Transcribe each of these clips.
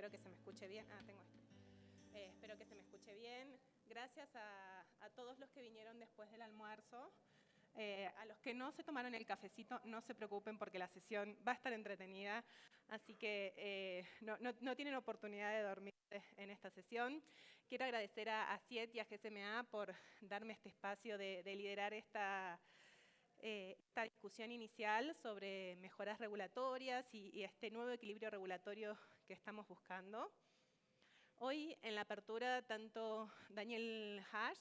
espero que se me escuche bien. Tengo este. Espero que se me escuche bien. Gracias a todos los que vinieron después del almuerzo. A los que no se tomaron el cafecito, no se preocupen porque la sesión va a estar entretenida, así que no tienen oportunidad de dormir en esta sesión. Quiero agradecer a CIET y a GSMA por darme este espacio de liderar esta discusión inicial sobre mejoras regulatorias y este nuevo equilibrio regulatorio que estamos buscando. Hoy en la apertura, tanto Daniel Hash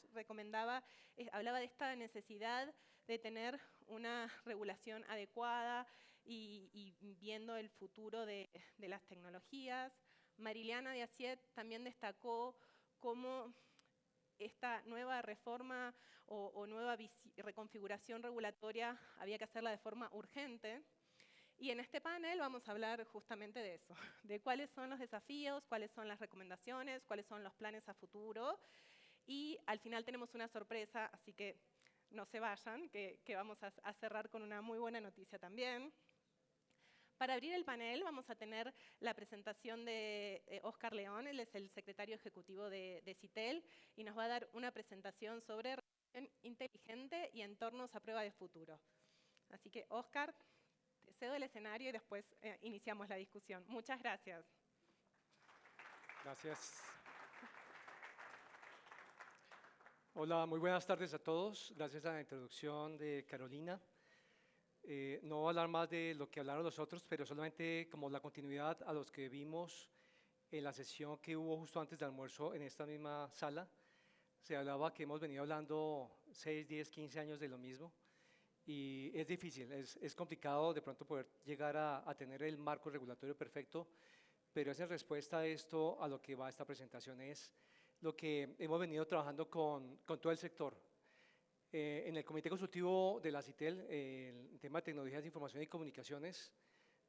hablaba de esta necesidad de tener una regulación adecuada y viendo el futuro de las tecnologías. Mariliana de Asiet también destacó cómo esta nueva reforma o nueva reconfiguración regulatoria había que hacerla de forma urgente. Y en este panel vamos a hablar justamente de eso, de cuáles son los desafíos, cuáles son las recomendaciones, cuáles son los planes a futuro. Y al final tenemos una sorpresa, así que no se vayan, que vamos a cerrar con una muy buena noticia también. Para abrir el panel vamos a tener la presentación de Óscar León, él es el secretario ejecutivo de CITEL, y nos va a dar una presentación sobre regulación inteligente y entornos a prueba de futuro. Así que, Óscar, te cedo el escenario y después iniciamos la discusión. Muchas gracias. Gracias. Hola, muy buenas tardes a todos. Gracias a la introducción de Carolina. No voy a hablar más de lo que hablaron los otros, pero solamente como la continuidad a los que vimos en la sesión que hubo justo antes del almuerzo en esta misma sala. Se hablaba que hemos venido hablando 6, 10, 15 años de lo mismo. Y es difícil, es complicado de pronto poder llegar a tener el marco regulatorio perfecto, pero es en respuesta a esto, a lo que va esta presentación, es lo que hemos venido trabajando con todo el sector. En el Comité Consultivo de la CITEL, el tema de tecnologías de información y comunicaciones,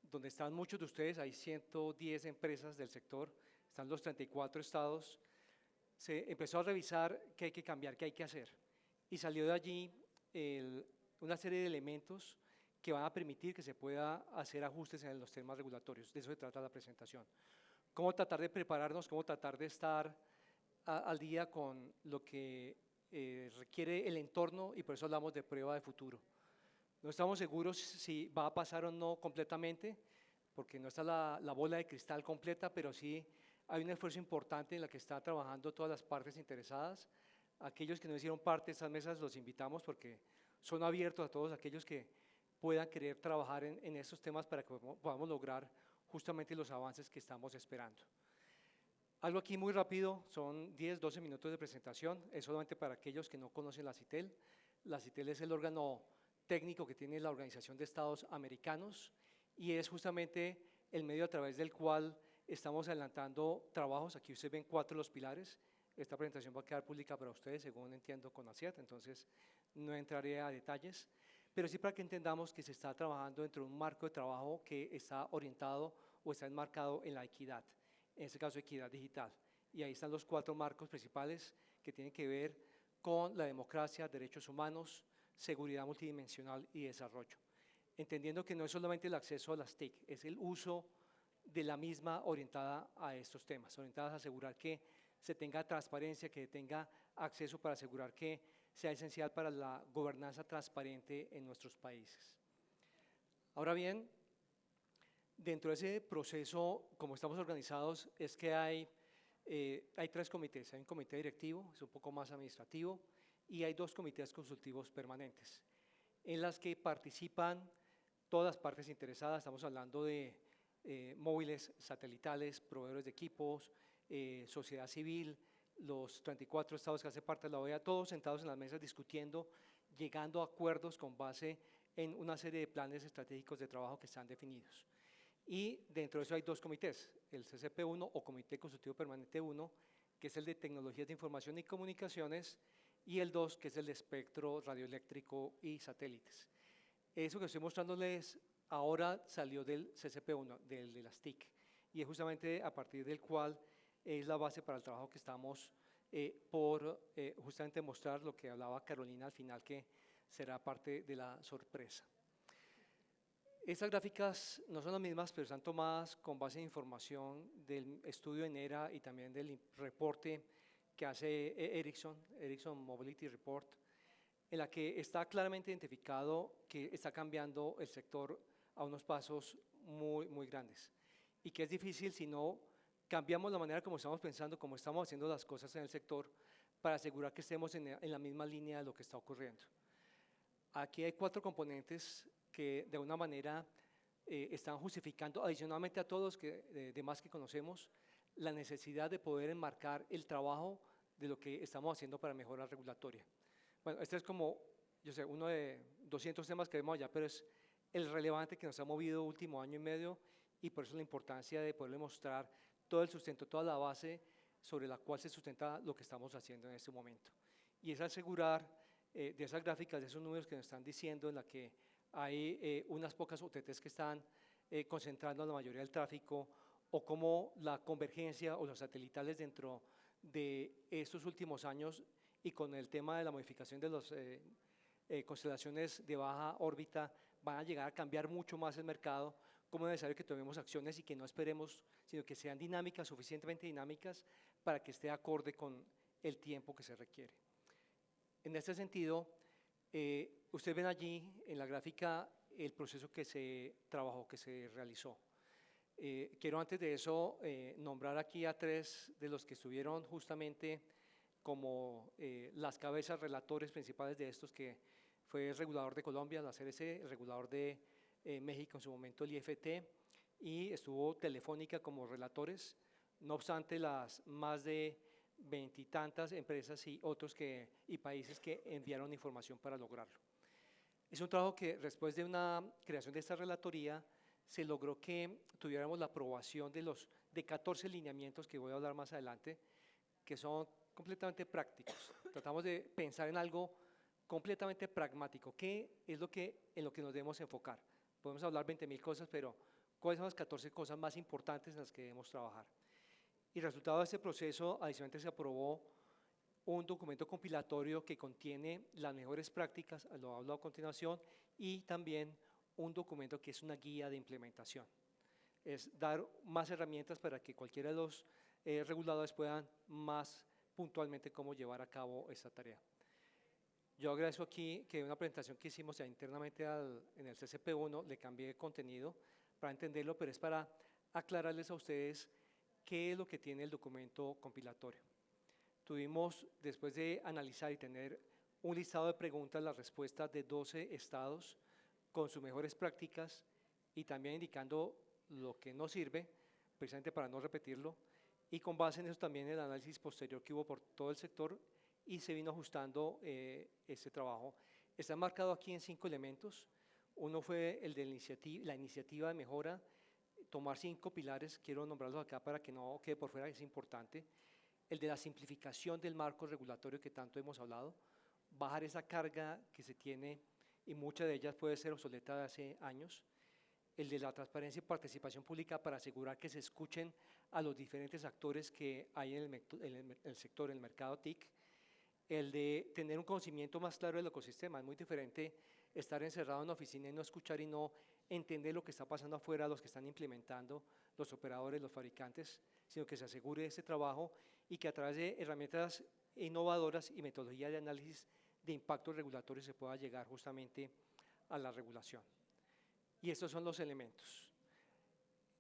donde están muchos de ustedes, hay 110 empresas del sector, están los 34 estados, se empezó a revisar qué hay que cambiar, qué hay que hacer, y salió de allí una serie de elementos que van a permitir que se pueda hacer ajustes en los temas regulatorios. De eso se trata la presentación. Cómo tratar de prepararnos, cómo tratar de estar al día con lo que requiere el entorno, y por eso hablamos de prueba de futuro. No estamos seguros si va a pasar o no completamente, porque no está la bola de cristal completa, pero sí hay un esfuerzo importante en la que están trabajando todas las partes interesadas. Aquellos que no hicieron parte de estas mesas los invitamos porque son abiertos a todos aquellos que puedan querer trabajar en estos temas para que podamos lograr justamente los avances que estamos esperando. Algo aquí muy rápido, son 10, 12 minutos de presentación, es solamente para aquellos que no conocen la CITEL. La CITEL es el órgano técnico que tiene la Organización de Estados Americanos y es justamente el medio a través del cual estamos adelantando trabajos. Aquí ustedes ven 4 de los pilares. Esta presentación va a quedar pública para ustedes, según entiendo con ACIAT, entonces no entraré a detalles, pero sí para que entendamos que se está trabajando dentro de un marco de trabajo que está orientado o está enmarcado en la equidad, en este caso equidad digital. Y ahí están los 4 marcos principales que tienen que ver con la democracia, derechos humanos, seguridad multidimensional y desarrollo. Entendiendo que no es solamente el acceso a las TIC, es el uso de la misma orientada a estos temas, orientadas a asegurar que se tenga transparencia, que tenga acceso para asegurar que sea esencial para la gobernanza transparente en nuestros países. Ahora bien, dentro de ese proceso, como estamos organizados, es que hay 3 comités. Hay un comité directivo, es un poco más administrativo, y hay 2 comités consultivos permanentes, en las que participan todas partes interesadas. Estamos hablando de móviles satelitales, proveedores de equipos, sociedad civil, los 34 estados que hacen parte de la OEA, todos sentados en las mesas discutiendo, llegando a acuerdos con base en una serie de planes estratégicos de trabajo que están definidos. Y dentro de eso hay 2 comités, el CCP1 o Comité Consultivo Permanente 1, que es el de Tecnologías de Información y Comunicaciones, y el 2, que es el de espectro radioeléctrico y satélites. Eso que estoy mostrándoles ahora salió del CCP1, del de las TIC, y es justamente a partir del cual es la base para el trabajo que estamos por justamente mostrar lo que hablaba Carolina al final, que será parte de la sorpresa. Estas gráficas no son las mismas, pero están tomadas con base en información del estudio ENERA y también del reporte que hace Ericsson Mobility Report, en la que está claramente identificado que está cambiando el sector a unos pasos muy grandes y que es difícil si no cambiamos la manera como estamos pensando, como estamos haciendo las cosas en el sector para asegurar que estemos en la misma línea de lo que está ocurriendo. Aquí hay 4 componentes que de alguna manera están justificando, adicionalmente a todos que demás que conocemos, la necesidad de poder enmarcar el trabajo de lo que estamos haciendo para mejorar regulatoria. Bueno, este es como, yo sé, uno de 200 temas que vemos allá, pero es el relevante que nos ha movido último año y medio y por eso la importancia de poderle mostrar todo el sustento, toda la base sobre la cual se sustenta lo que estamos haciendo en este momento. Y es asegurar de esas gráficas, de esos números que nos están diciendo, en la que hay unas pocas OTTs que están concentrando la mayoría del tráfico, o cómo la convergencia o los satelitales dentro de estos últimos años y con el tema de la modificación de las constelaciones de baja órbita van a llegar a cambiar mucho más el mercado, como es necesario que tomemos acciones y que no esperemos, sino que sean dinámicas, suficientemente dinámicas para que esté acorde con el tiempo que se requiere. En este sentido, ustedes ven allí en la gráfica el proceso que se trabajó, que se realizó. Quiero antes de eso nombrar aquí a 3 de los que estuvieron justamente como las cabezas relatores principales de estos, que fue el regulador de Colombia, la CRC, el regulador de México en su momento, el IFT, y estuvo Telefónica como relatores, no obstante las más de 20 y tantas empresas y otros y países que enviaron información para lograrlo. Es un trabajo que después de una creación de esta relatoría se logró que tuviéramos la aprobación de 14 lineamientos que voy a hablar más adelante, que son completamente prácticos. Tratamos de pensar en algo completamente pragmático, ¿qué es en lo que nos debemos enfocar? Podemos hablar 20.000 cosas, pero ¿cuáles son las 14 cosas más importantes en las que debemos trabajar? Y resultado de este proceso, adicionalmente se aprobó un documento compilatorio que contiene las mejores prácticas, lo hablo a continuación, y también un documento que es una guía de implementación. Es dar más herramientas para que cualquiera de los reguladores puedan más puntualmente cómo llevar a cabo esta tarea. Yo agradezco aquí que una presentación que hicimos ya internamente en el CCP1 le cambié de contenido para entenderlo, pero es para aclararles a ustedes qué es lo que tiene el documento compilatorio. Tuvimos, después de analizar y tener un listado de preguntas, las respuestas de 12 estados con sus mejores prácticas y también indicando lo que no sirve, precisamente para no repetirlo, y con base en eso también el análisis posterior que hubo por todo el sector y se vino ajustando este trabajo. Está marcado aquí en 5 elementos. Uno fue el de la iniciativa de mejora, tomar 5 pilares, quiero nombrarlos acá para que no quede por fuera, es importante. El de la simplificación del marco regulatorio que tanto hemos hablado, bajar esa carga que se tiene y mucha de ellas puede ser obsoleta de hace años. El de la transparencia y participación pública para asegurar que se escuchen a los diferentes actores que hay en el sector, en el mercado TIC. El de tener un conocimiento más claro del ecosistema. Es muy diferente estar encerrado en una oficina y no escuchar y no entender lo que está pasando afuera, los que están implementando, los operadores, los fabricantes, sino que se asegure ese trabajo y que a través de herramientas innovadoras y metodología de análisis de impacto regulatorio se pueda llegar justamente a la regulación. Y estos son los elementos.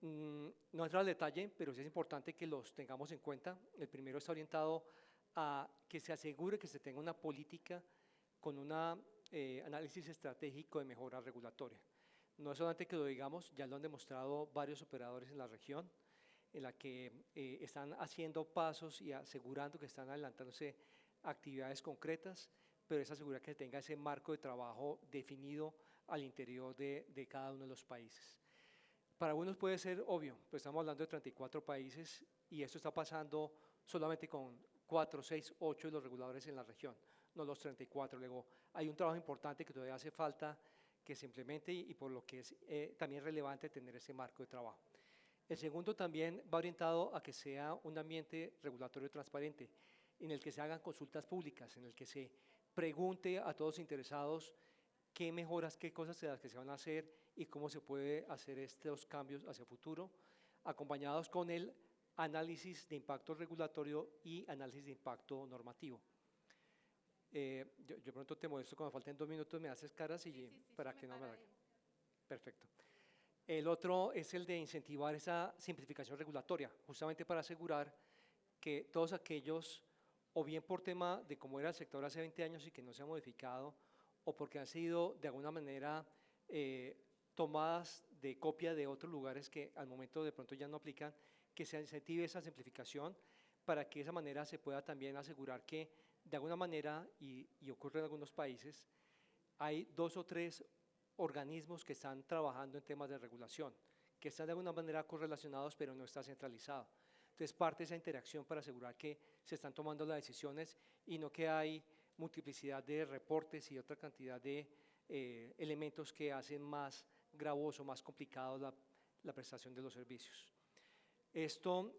No entro al detalle, pero sí es importante que los tengamos en cuenta. El primero está orientado a que se asegure que se tenga una política con un análisis estratégico de mejora regulatoria. No es solamente que lo digamos, ya lo han demostrado varios operadores en la región, en la que están haciendo pasos y asegurando que están adelantándose actividades concretas, pero es asegurar que tenga ese marco de trabajo definido al interior de cada uno de los países. Para algunos puede ser obvio, pues estamos hablando de 34 países y esto está pasando solamente con 4, 6, 8 de los reguladores en la región, no los 34. Luego hay un trabajo importante que todavía hace falta que se implemente y por lo que es también relevante tener ese marco de trabajo. El segundo también va orientado a que sea un ambiente regulatorio transparente, en el que se hagan consultas públicas, en el que se pregunte a todos interesados qué mejoras, qué cosas de las que se van a hacer y cómo se puede hacer estos cambios hacia el futuro, acompañados con el análisis de impacto regulatorio y análisis de impacto normativo. Yo pronto te muestro, cuando falten 2 minutos me haces caras y para que no me haga. Perfecto. El otro es el de incentivar esa simplificación regulatoria, justamente para asegurar que todos aquellos, o bien por tema de cómo era el sector hace 20 años y que no se ha modificado, o porque han sido de alguna manera tomadas de copia de otros lugares que al momento de pronto ya no aplican, que se incentive esa simplificación para que de esa manera se pueda también asegurar que de alguna manera, y ocurre en algunos países, hay 2 o 3 organismos que están trabajando en temas de regulación, que están de alguna manera correlacionados pero no está centralizado. Entonces parte de esa interacción para asegurar que se están tomando las decisiones y no que hay multiplicidad de reportes y otra cantidad de elementos que hacen más gravoso, más complicado la prestación de los servicios. Esto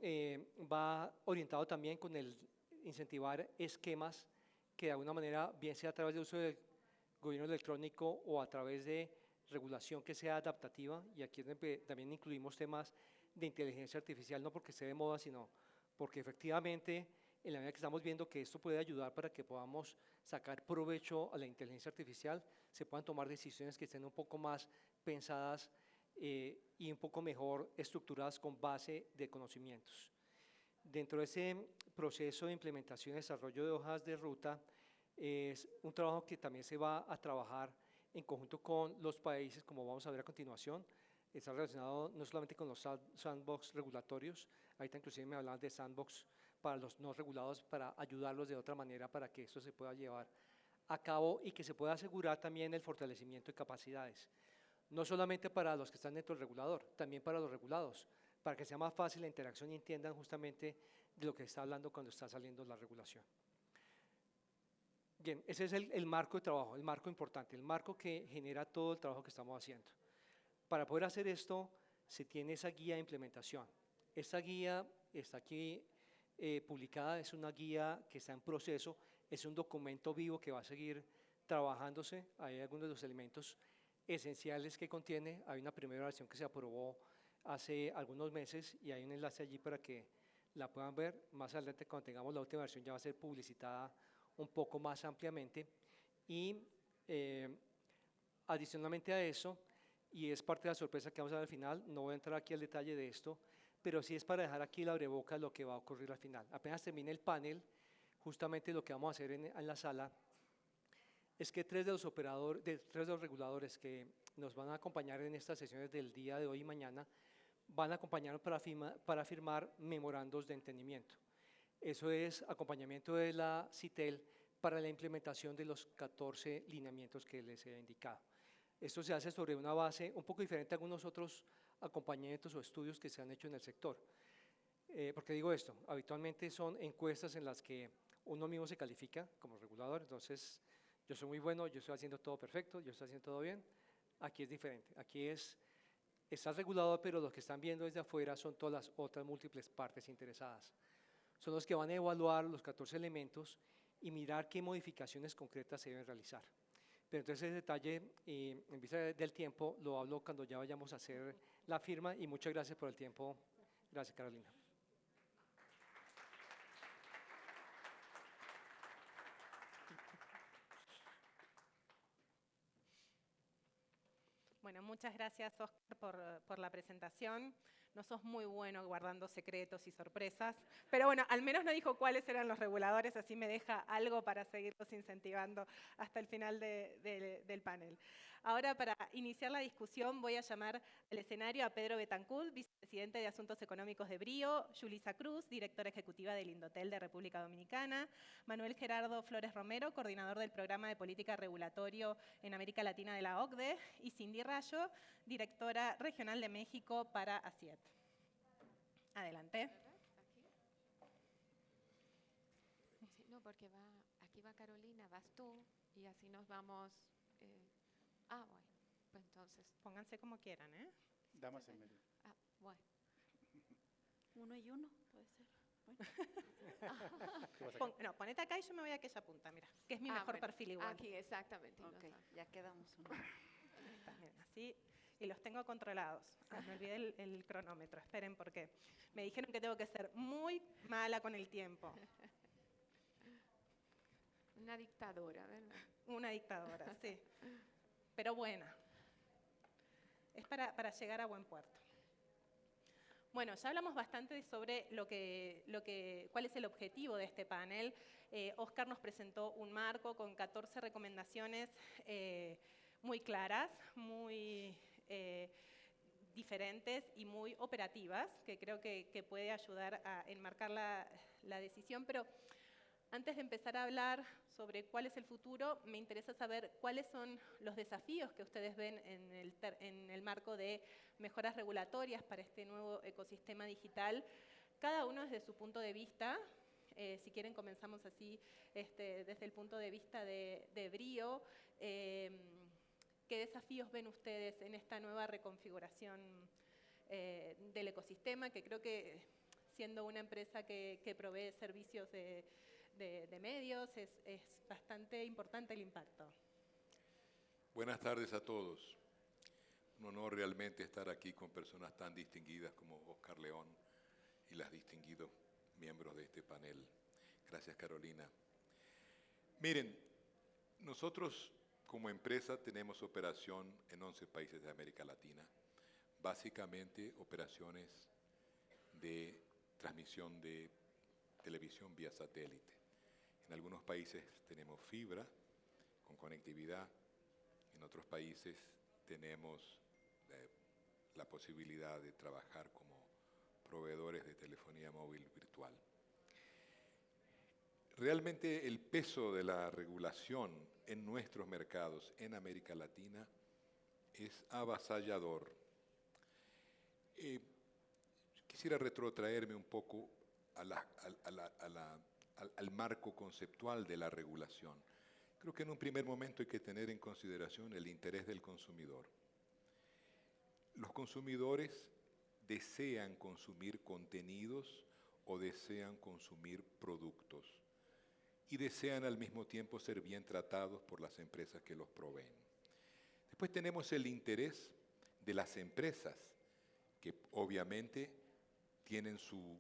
va orientado también con el incentivar esquemas que de alguna manera, bien sea a través del uso del gobierno electrónico o a través de regulación que sea adaptativa, y aquí también incluimos temas de inteligencia artificial, no porque esté de moda, sino porque efectivamente en la medida que estamos viendo que esto puede ayudar para que podamos sacar provecho a la inteligencia artificial, se puedan tomar decisiones que estén un poco más pensadas y un poco mejor estructuradas con base de conocimientos. Dentro de ese proceso de implementación y desarrollo de hojas de ruta, es un trabajo que también se va a trabajar en conjunto con los países, como vamos a ver a continuación. Está relacionado no solamente con los sandbox regulatorios, ahorita inclusive me hablaban de sandbox para los no regulados, para ayudarlos de otra manera para que esto se pueda llevar a cabo y que se pueda asegurar también el fortalecimiento de capacidades. No solamente para los que están dentro del regulador, también para los regulados, para que sea más fácil la interacción y entiendan justamente de lo que está hablando cuando está saliendo la regulación. Bien, ese es el marco de trabajo, el marco importante, el marco que genera todo el trabajo que estamos haciendo. Para poder hacer esto, se tiene esa guía de implementación. Esta guía está aquí publicada, es una guía que está en proceso, es un documento vivo que va a seguir trabajándose. Hay algunos de los elementos esenciales que contiene. Hay una primera versión que se aprobó hace algunos meses y hay un enlace allí para que la puedan ver. Más adelante, cuando tengamos la última versión, ya va a ser publicitada un poco más ampliamente. Y adicionalmente a eso, y es parte de la sorpresa que vamos a ver al final, no voy a entrar aquí al detalle de esto, pero sí es para dejar aquí la abreboca de lo que va a ocurrir al final. Apenas termine el panel, justamente lo que vamos a hacer en la sala es que 3 de los reguladores que nos van a acompañar en estas sesiones del día de hoy y mañana van a acompañarnos para firmar memorandos de entendimiento. Eso es acompañamiento de la CITEL para la implementación de los 14 lineamientos que les he indicado. Esto se hace sobre una base un poco diferente a algunos otros acompañamientos o estudios que se han hecho en el sector. ¿Por qué digo esto? Habitualmente son encuestas en las que uno mismo se califica como regulador, entonces yo soy muy bueno, yo estoy haciendo todo perfecto, yo estoy haciendo todo bien. Aquí es diferente, aquí está el regulador, pero los que están viendo desde afuera son todas las otras múltiples partes interesadas. Son los que van a evaluar los 14 elementos y mirar qué modificaciones concretas se deben realizar. Pero entonces ese detalle, en vista del tiempo, lo hablo cuando ya vayamos a hacer la firma y muchas gracias por el tiempo. Gracias, Carolina. Bueno, muchas gracias, Oscar, por la presentación. No sos muy bueno guardando secretos y sorpresas, pero bueno, al menos no dijo cuáles eran los reguladores, así me deja algo para seguirlos incentivando hasta el final del panel. Ahora, para iniciar la discusión, voy a llamar al escenario a Pedro Betancourt, vicepresidente de Asuntos Económicos de Brío, Yulisa Cruz, directora ejecutiva del Indotel de República Dominicana, Manuel Gerardo Flores Romero, coordinador del Programa de Política Regulatorio en América Latina de la OCDE, y Cindy Rayo, directora regional de México para ACIET. Adelante. Sí, no, porque aquí va Carolina, vas tú y así nos vamos. Bueno, pues entonces. Pónganse como quieran, ¿eh? Damas en medio. Bueno. 1 y 1, puede ser. Bueno. No, ponete acá y yo me voy a aquella punta, mira, que es mi mejor perfil igual. Aquí, exactamente. Ok, ya quedamos uno. Miren, así. y los tengo controlados. Me olvidé el cronómetro, esperen porque me dijeron que tengo que ser muy mala con el tiempo. Una dictadora, ¿verdad? Una dictadora, sí. Pero buena. Es para llegar a buen puerto. Bueno, ya hablamos bastante sobre cuál es el objetivo de este panel. Óscar nos presentó un marco con 14 recomendaciones muy claras, muy diferentes y muy operativas, que creo que puede ayudar a enmarcar la decisión. Pero antes de empezar a hablar sobre cuál es el futuro, me interesa saber cuáles son los desafíos que ustedes ven en el marco de mejoras regulatorias para este nuevo ecosistema digital, cada uno desde su punto de vista. Si quieren comenzamos así, desde el punto de vista de Brío. ¿Qué desafíos ven ustedes en esta nueva reconfiguración del ecosistema? Que creo que siendo una empresa que provee servicios de medios, es bastante importante el impacto. Buenas tardes a todos. Un honor realmente estar aquí con personas tan distinguidas como Óscar León y los distinguidos miembros de este panel. Gracias, Carolina. Miren, nosotros como empresa tenemos operación en 11 países de América Latina, básicamente operaciones de transmisión de televisión vía satélite. En algunos países tenemos fibra con conectividad, en otros países tenemos la posibilidad de trabajar como proveedores de telefonía móvil virtual. Realmente el peso de la regulación en nuestros mercados en América Latina es avasallador. Quisiera retrotraerme un poco al marco conceptual de la regulación. Creo que en un primer momento hay que tener en consideración el interés del consumidor. Los consumidores desean consumir contenidos o desean consumir productos y desean al mismo tiempo ser bien tratados por las empresas que los proveen. Después tenemos el interés de las empresas que obviamente tienen su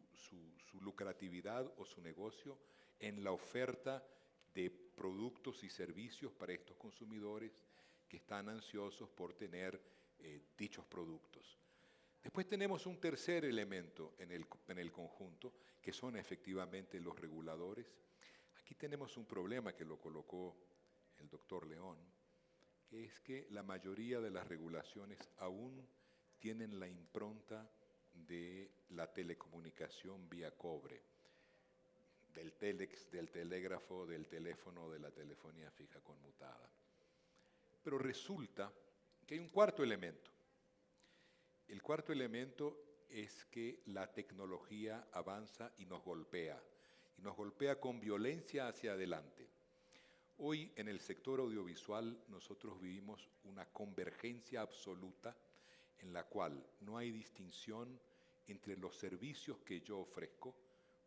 lucratividad o su negocio en la oferta de productos y servicios para estos consumidores que están ansiosos por tener dichos productos. Después tenemos un tercer elemento en el conjunto, que son efectivamente los reguladores. Aquí tenemos un problema que lo colocó el doctor León, que es que la mayoría de las regulaciones aún tienen la impronta de la telecomunicación vía cobre, del telex, del telégrafo, del teléfono, de la telefonía fija conmutada. Pero resulta que hay un cuarto elemento. El cuarto elemento es que la tecnología avanza y nos golpea con violencia hacia adelante. Hoy en el sector audiovisual nosotros vivimos una convergencia absoluta en la cual no hay distinción entre los servicios que yo ofrezco,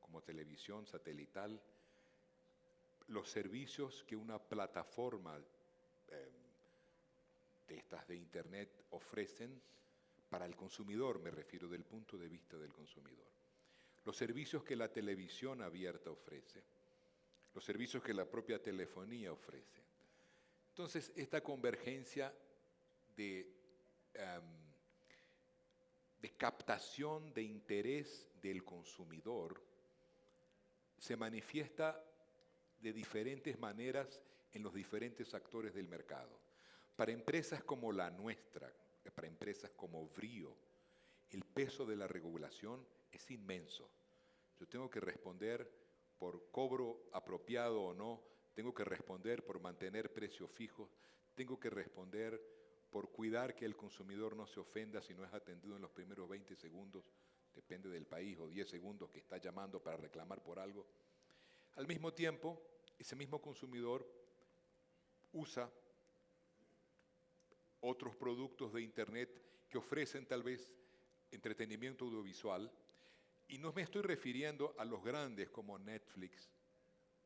como televisión satelital, los servicios que una plataforma de estas de Internet ofrecen para el consumidor, me refiero del punto de vista del consumidor. Los servicios que la televisión abierta ofrece, los servicios que la propia telefonía ofrece. Entonces, esta convergencia de captación de interés del consumidor se manifiesta de diferentes maneras en los diferentes actores del mercado. Para empresas como la nuestra, para empresas como Brío, el peso de la regulación es inmenso. Yo tengo que responder por cobro apropiado o no, tengo que responder por mantener precios fijos, tengo que responder por cuidar que el consumidor no se ofenda si no es atendido en los primeros 20 segundos, depende del país, o 10 segundos que está llamando para reclamar por algo. Al mismo tiempo, ese mismo consumidor usa otros productos de Internet que ofrecen tal vez entretenimiento audiovisual, y no me estoy refiriendo a los grandes como Netflix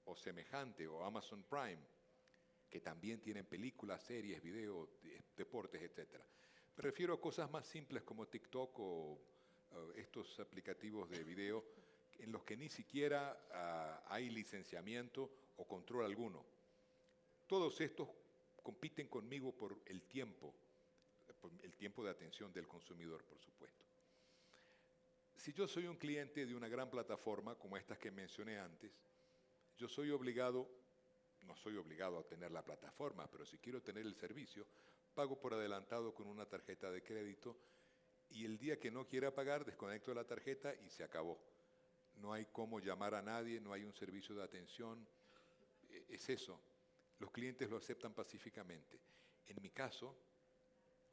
o semejante o Amazon Prime, que también tienen películas, series, videos, deportes, etc. Me refiero a cosas más simples como TikTok o estos aplicativos de video en los que ni siquiera hay licenciamiento o control alguno. Todos estos compiten conmigo por el tiempo de atención del consumidor, por supuesto. Si yo soy un cliente de una gran plataforma como estas que mencioné antes, yo no soy obligado a tener la plataforma, pero si quiero tener el servicio, pago por adelantado con una tarjeta de crédito y el día que no quiera pagar, desconecto la tarjeta y se acabó. No hay cómo llamar a nadie, no hay un servicio de atención. Es eso. Los clientes lo aceptan pacíficamente. En mi caso,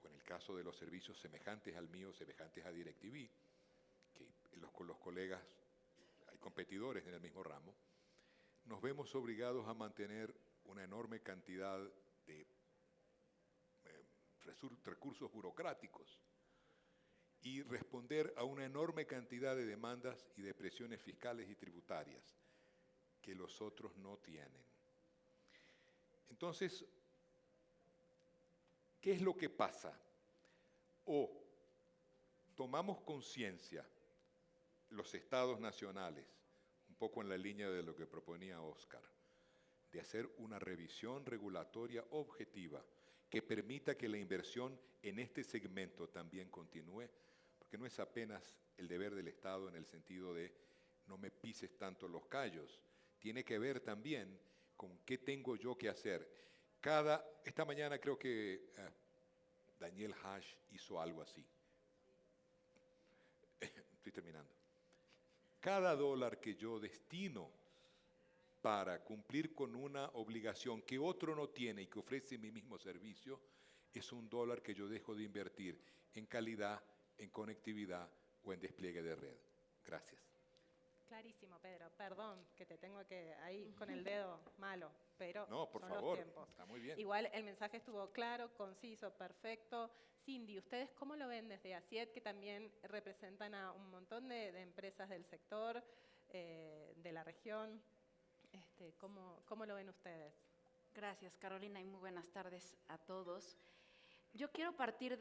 o en el caso de los servicios semejantes al mío, semejantes a DirecTV, que con los colegas hay competidores en el mismo ramo, nos vemos obligados a mantener una enorme cantidad de recursos burocráticos y responder a una enorme cantidad de demandas y de presiones fiscales y tributarias que los otros no tienen. Entonces, ¿qué es lo que pasa? O tomamos conciencia los estados nacionales, un poco en la línea de lo que proponía Oscar, de hacer una revisión regulatoria objetiva que permita que la inversión en este segmento también continúe, porque no es apenas el deber del Estado en el sentido de no me pises tanto los callos, tiene que ver también con qué tengo yo que hacer. Esta mañana creo que Daniel Hash hizo algo así. Estoy terminando. Cada dólar que yo destino para cumplir con una obligación que otro no tiene y que ofrece mi mismo servicio, es un dólar que yo dejo de invertir en calidad, en conectividad o en despliegue de red. Gracias. Clarísimo, Pedro. Perdón que te tengo que ahí con el dedo malo, pero No, por son favor, los tiempos. está muy bien. Igual el mensaje estuvo claro, conciso, perfecto. Cindy, ¿ustedes cómo lo ven desde ACIET, que también representan a un montón de empresas del sector, de la región? ¿Cómo lo ven ustedes? Gracias, Carolina, y muy buenas tardes a todos. Yo quiero partir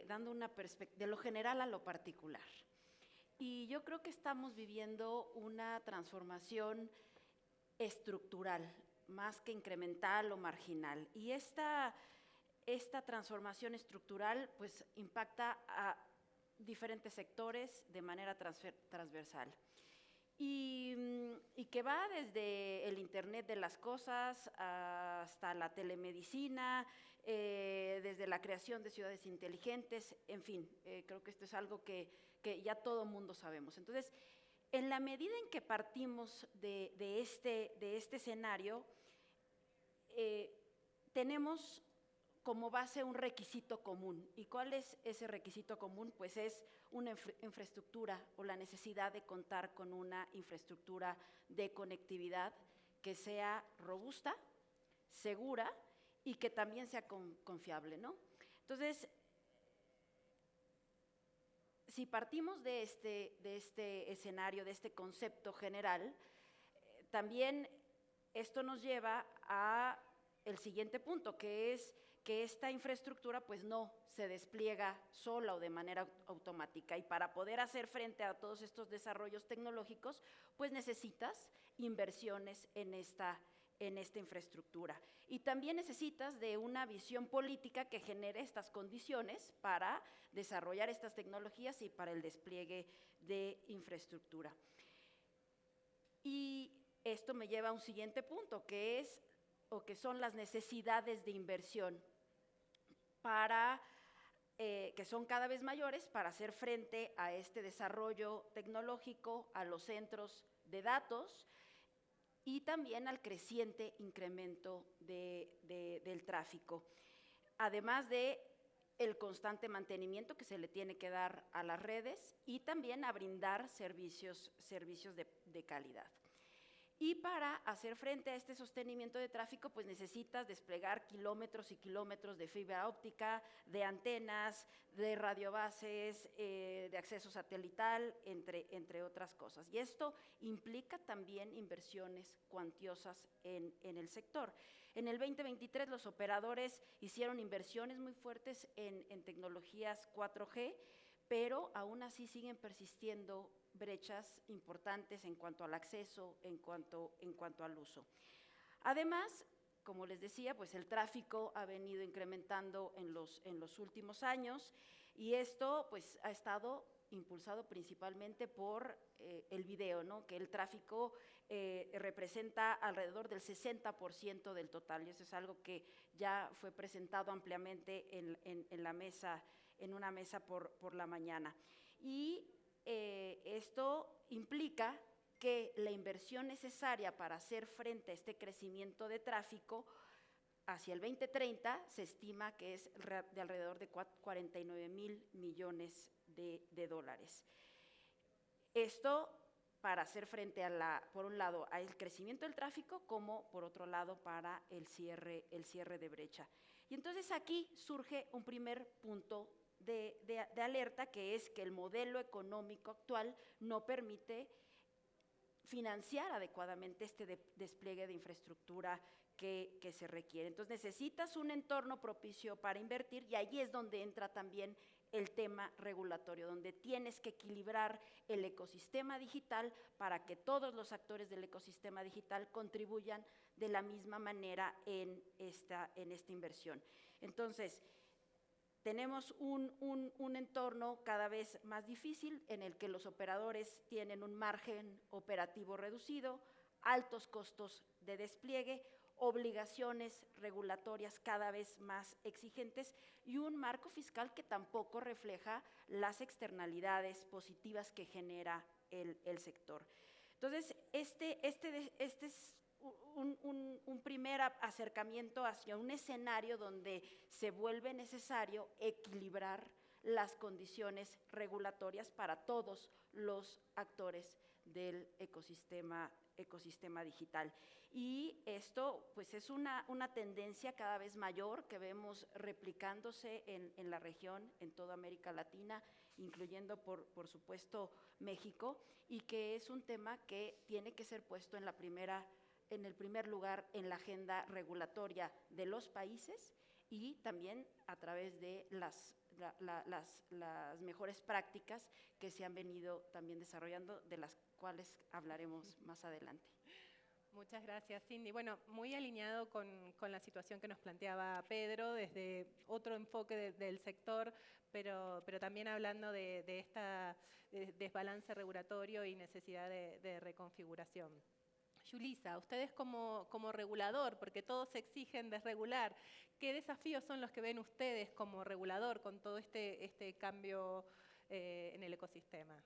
dando una perspectiva, de lo general a lo particular. Y yo creo que estamos viviendo una transformación estructural, más que incremental o marginal. Y esta transformación estructural pues impacta a diferentes sectores de manera transversal. Y que va desde el Internet de las cosas hasta la telemedicina, desde la creación de ciudades inteligentes, en fin, creo que esto es algo que ya todo mundo sabemos. Entonces, en la medida en que partimos de este escenario, tenemos como base un requisito común. ¿Y cuál es ese requisito común? Pues es una infraestructura o la necesidad de contar con una infraestructura de conectividad que sea robusta, segura y que también sea confiable, ¿no? Entonces, si partimos de este escenario, de este concepto general, también esto nos lleva a el siguiente punto, que es que esta infraestructura pues no se despliega sola o de manera automática, y para poder hacer frente a todos estos desarrollos tecnológicos pues necesitas inversiones en esta infraestructura, y también necesitas de una visión política que genere estas condiciones para desarrollar estas tecnologías y para el despliegue de infraestructura. Y esto me lleva a un siguiente punto, que son las necesidades de inversión que son cada vez mayores para hacer frente a este desarrollo tecnológico, a los centros de datos y también al creciente incremento del tráfico, además de el constante mantenimiento que se le tiene que dar a las redes y también a brindar servicios de calidad. Y para hacer frente a este sostenimiento de tráfico, pues necesitas desplegar kilómetros y kilómetros de fibra óptica, de antenas, de radiobases, de acceso satelital, entre otras cosas. Y esto implica también inversiones cuantiosas en el sector. En el 2023 los operadores hicieron inversiones muy fuertes en tecnologías 4G, pero aún así siguen persistiendo brechas importantes en cuanto al acceso, en cuanto al uso. Además, como les decía, pues el tráfico ha venido incrementando en los últimos años y esto pues ha estado impulsado principalmente por el video, ¿no? Que el tráfico representa alrededor del 60% del total, y eso es algo que ya fue presentado ampliamente en una mesa por la mañana. Y esto implica que la inversión necesaria para hacer frente a este crecimiento de tráfico hacia el 2030 se estima que es de alrededor de 49,000 millones de dólares. Esto para hacer frente por un lado, al crecimiento del tráfico, como por otro lado para el cierre de brecha. Y entonces aquí surge un primer punto de alerta, que es que el modelo económico actual no permite financiar adecuadamente este despliegue de infraestructura que se requiere. Entonces necesitas un entorno propicio para invertir, y ahí es donde entra también el tema regulatorio, donde tienes que equilibrar el ecosistema digital para que todos los actores del ecosistema digital contribuyan de la misma manera en esta inversión. Entonces, tenemos un entorno cada vez más difícil en el que los operadores tienen un margen operativo reducido, altos costos de despliegue, obligaciones regulatorias cada vez más exigentes y un marco fiscal que tampoco refleja las externalidades positivas que genera el sector. Entonces, este es un primer acercamiento hacia un escenario donde se vuelve necesario equilibrar las condiciones regulatorias para todos los actores del ecosistema digital. Y esto pues es una tendencia cada vez mayor que vemos replicándose en la región, en toda América Latina, incluyendo por supuesto México, y que es un tema que tiene que ser puesto en el primer lugar en la agenda regulatoria de los países y también a través de las mejores prácticas que se han venido también desarrollando, de las cuales hablaremos más adelante. Muchas gracias, Cindy. Bueno, muy alineado con la situación que nos planteaba Pedro, desde otro enfoque del sector, pero también hablando de este desbalance regulatorio y necesidad de reconfiguración. Yulisa, ustedes como regulador, porque todos exigen desregular, ¿qué desafíos son los que ven ustedes como regulador con todo este cambio en el ecosistema?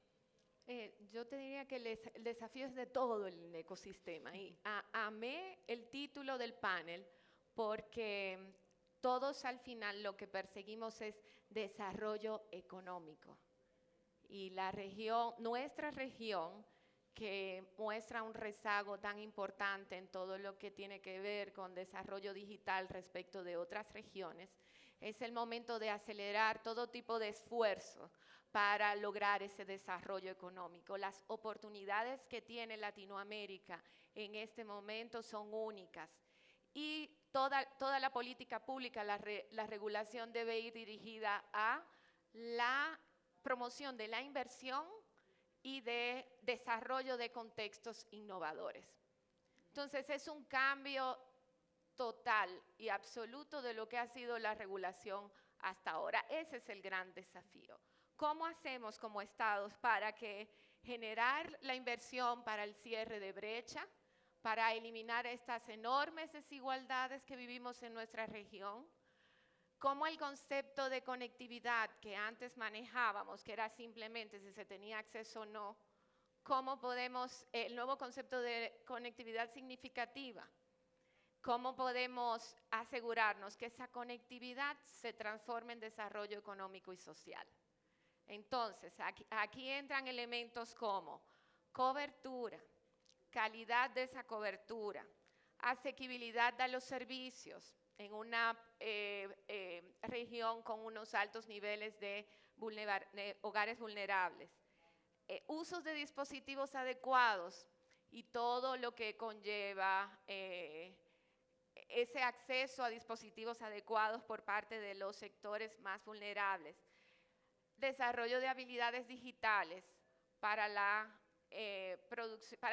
Yo te diría que el desafío es de todo el ecosistema. Y amé el título del panel porque todos al final lo que perseguimos es desarrollo económico. Y nuestra región, que muestra un rezago tan importante en todo lo que tiene que ver con desarrollo digital respecto de otras regiones, es el momento de acelerar todo tipo de esfuerzo para lograr ese desarrollo económico. Las oportunidades que tiene Latinoamérica en este momento son únicas y toda la política pública, la regulación debe ir dirigida a la promoción de la inversión y de desarrollo de contextos innovadores. Entonces es un cambio total y absoluto de lo que ha sido la regulación hasta ahora. Ese es el gran desafío. ¿Cómo hacemos como estados para generar la inversión para el cierre de brecha, para eliminar estas enormes desigualdades que vivimos en nuestra región? ¿Cómo el concepto de conectividad que antes manejábamos, que era simplemente si se tenía acceso o no, cómo podemos, el nuevo concepto de conectividad significativa, cómo podemos asegurarnos que esa conectividad se transforme en desarrollo económico y social? Entonces, aquí entran elementos como cobertura, calidad de esa cobertura, asequibilidad de los servicios en una región con unos altos niveles de hogares vulnerables, usos de dispositivos adecuados y todo lo que conlleva ese acceso a dispositivos adecuados por parte de los sectores más vulnerables, desarrollo de habilidades digitales para la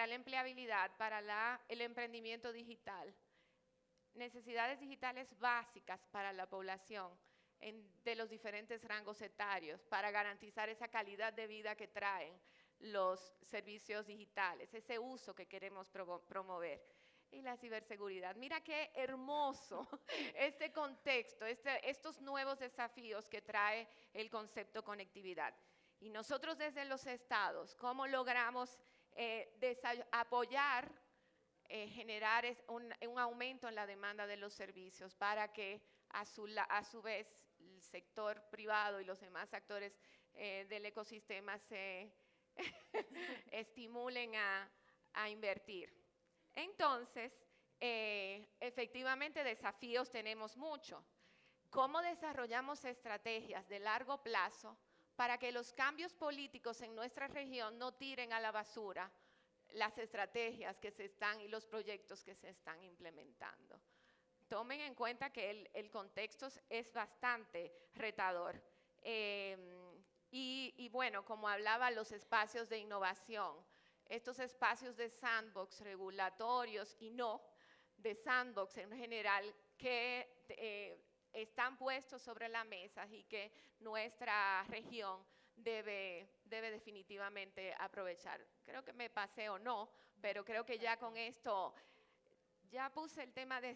empleabilidad, para el emprendimiento digital, necesidades digitales básicas para la población de los diferentes rangos etarios para garantizar esa calidad de vida que traen los servicios digitales, ese uso que queremos promover. Y la ciberseguridad. Mira qué hermoso este contexto, estos nuevos desafíos que trae el concepto conectividad. Y nosotros desde los estados, ¿cómo logramos apoyar, generar un aumento en la demanda de los servicios para que a su vez el sector privado y los demás actores del ecosistema se estimulen a invertir? Entonces, efectivamente desafíos tenemos mucho. ¿Cómo desarrollamos estrategias de largo plazo para que los cambios políticos en nuestra región no tiren a la basura las estrategias que se están y los proyectos que se están implementando? Tomen en cuenta que el contexto es bastante retador. Y bueno, como hablaba, los espacios de innovación, estos espacios de sandbox regulatorios y no de sandbox en general que están puestos sobre la mesa y que nuestra región debe definitivamente aprovechar. Creo que me pasé o no, pero creo que ya con esto ya puse el tema de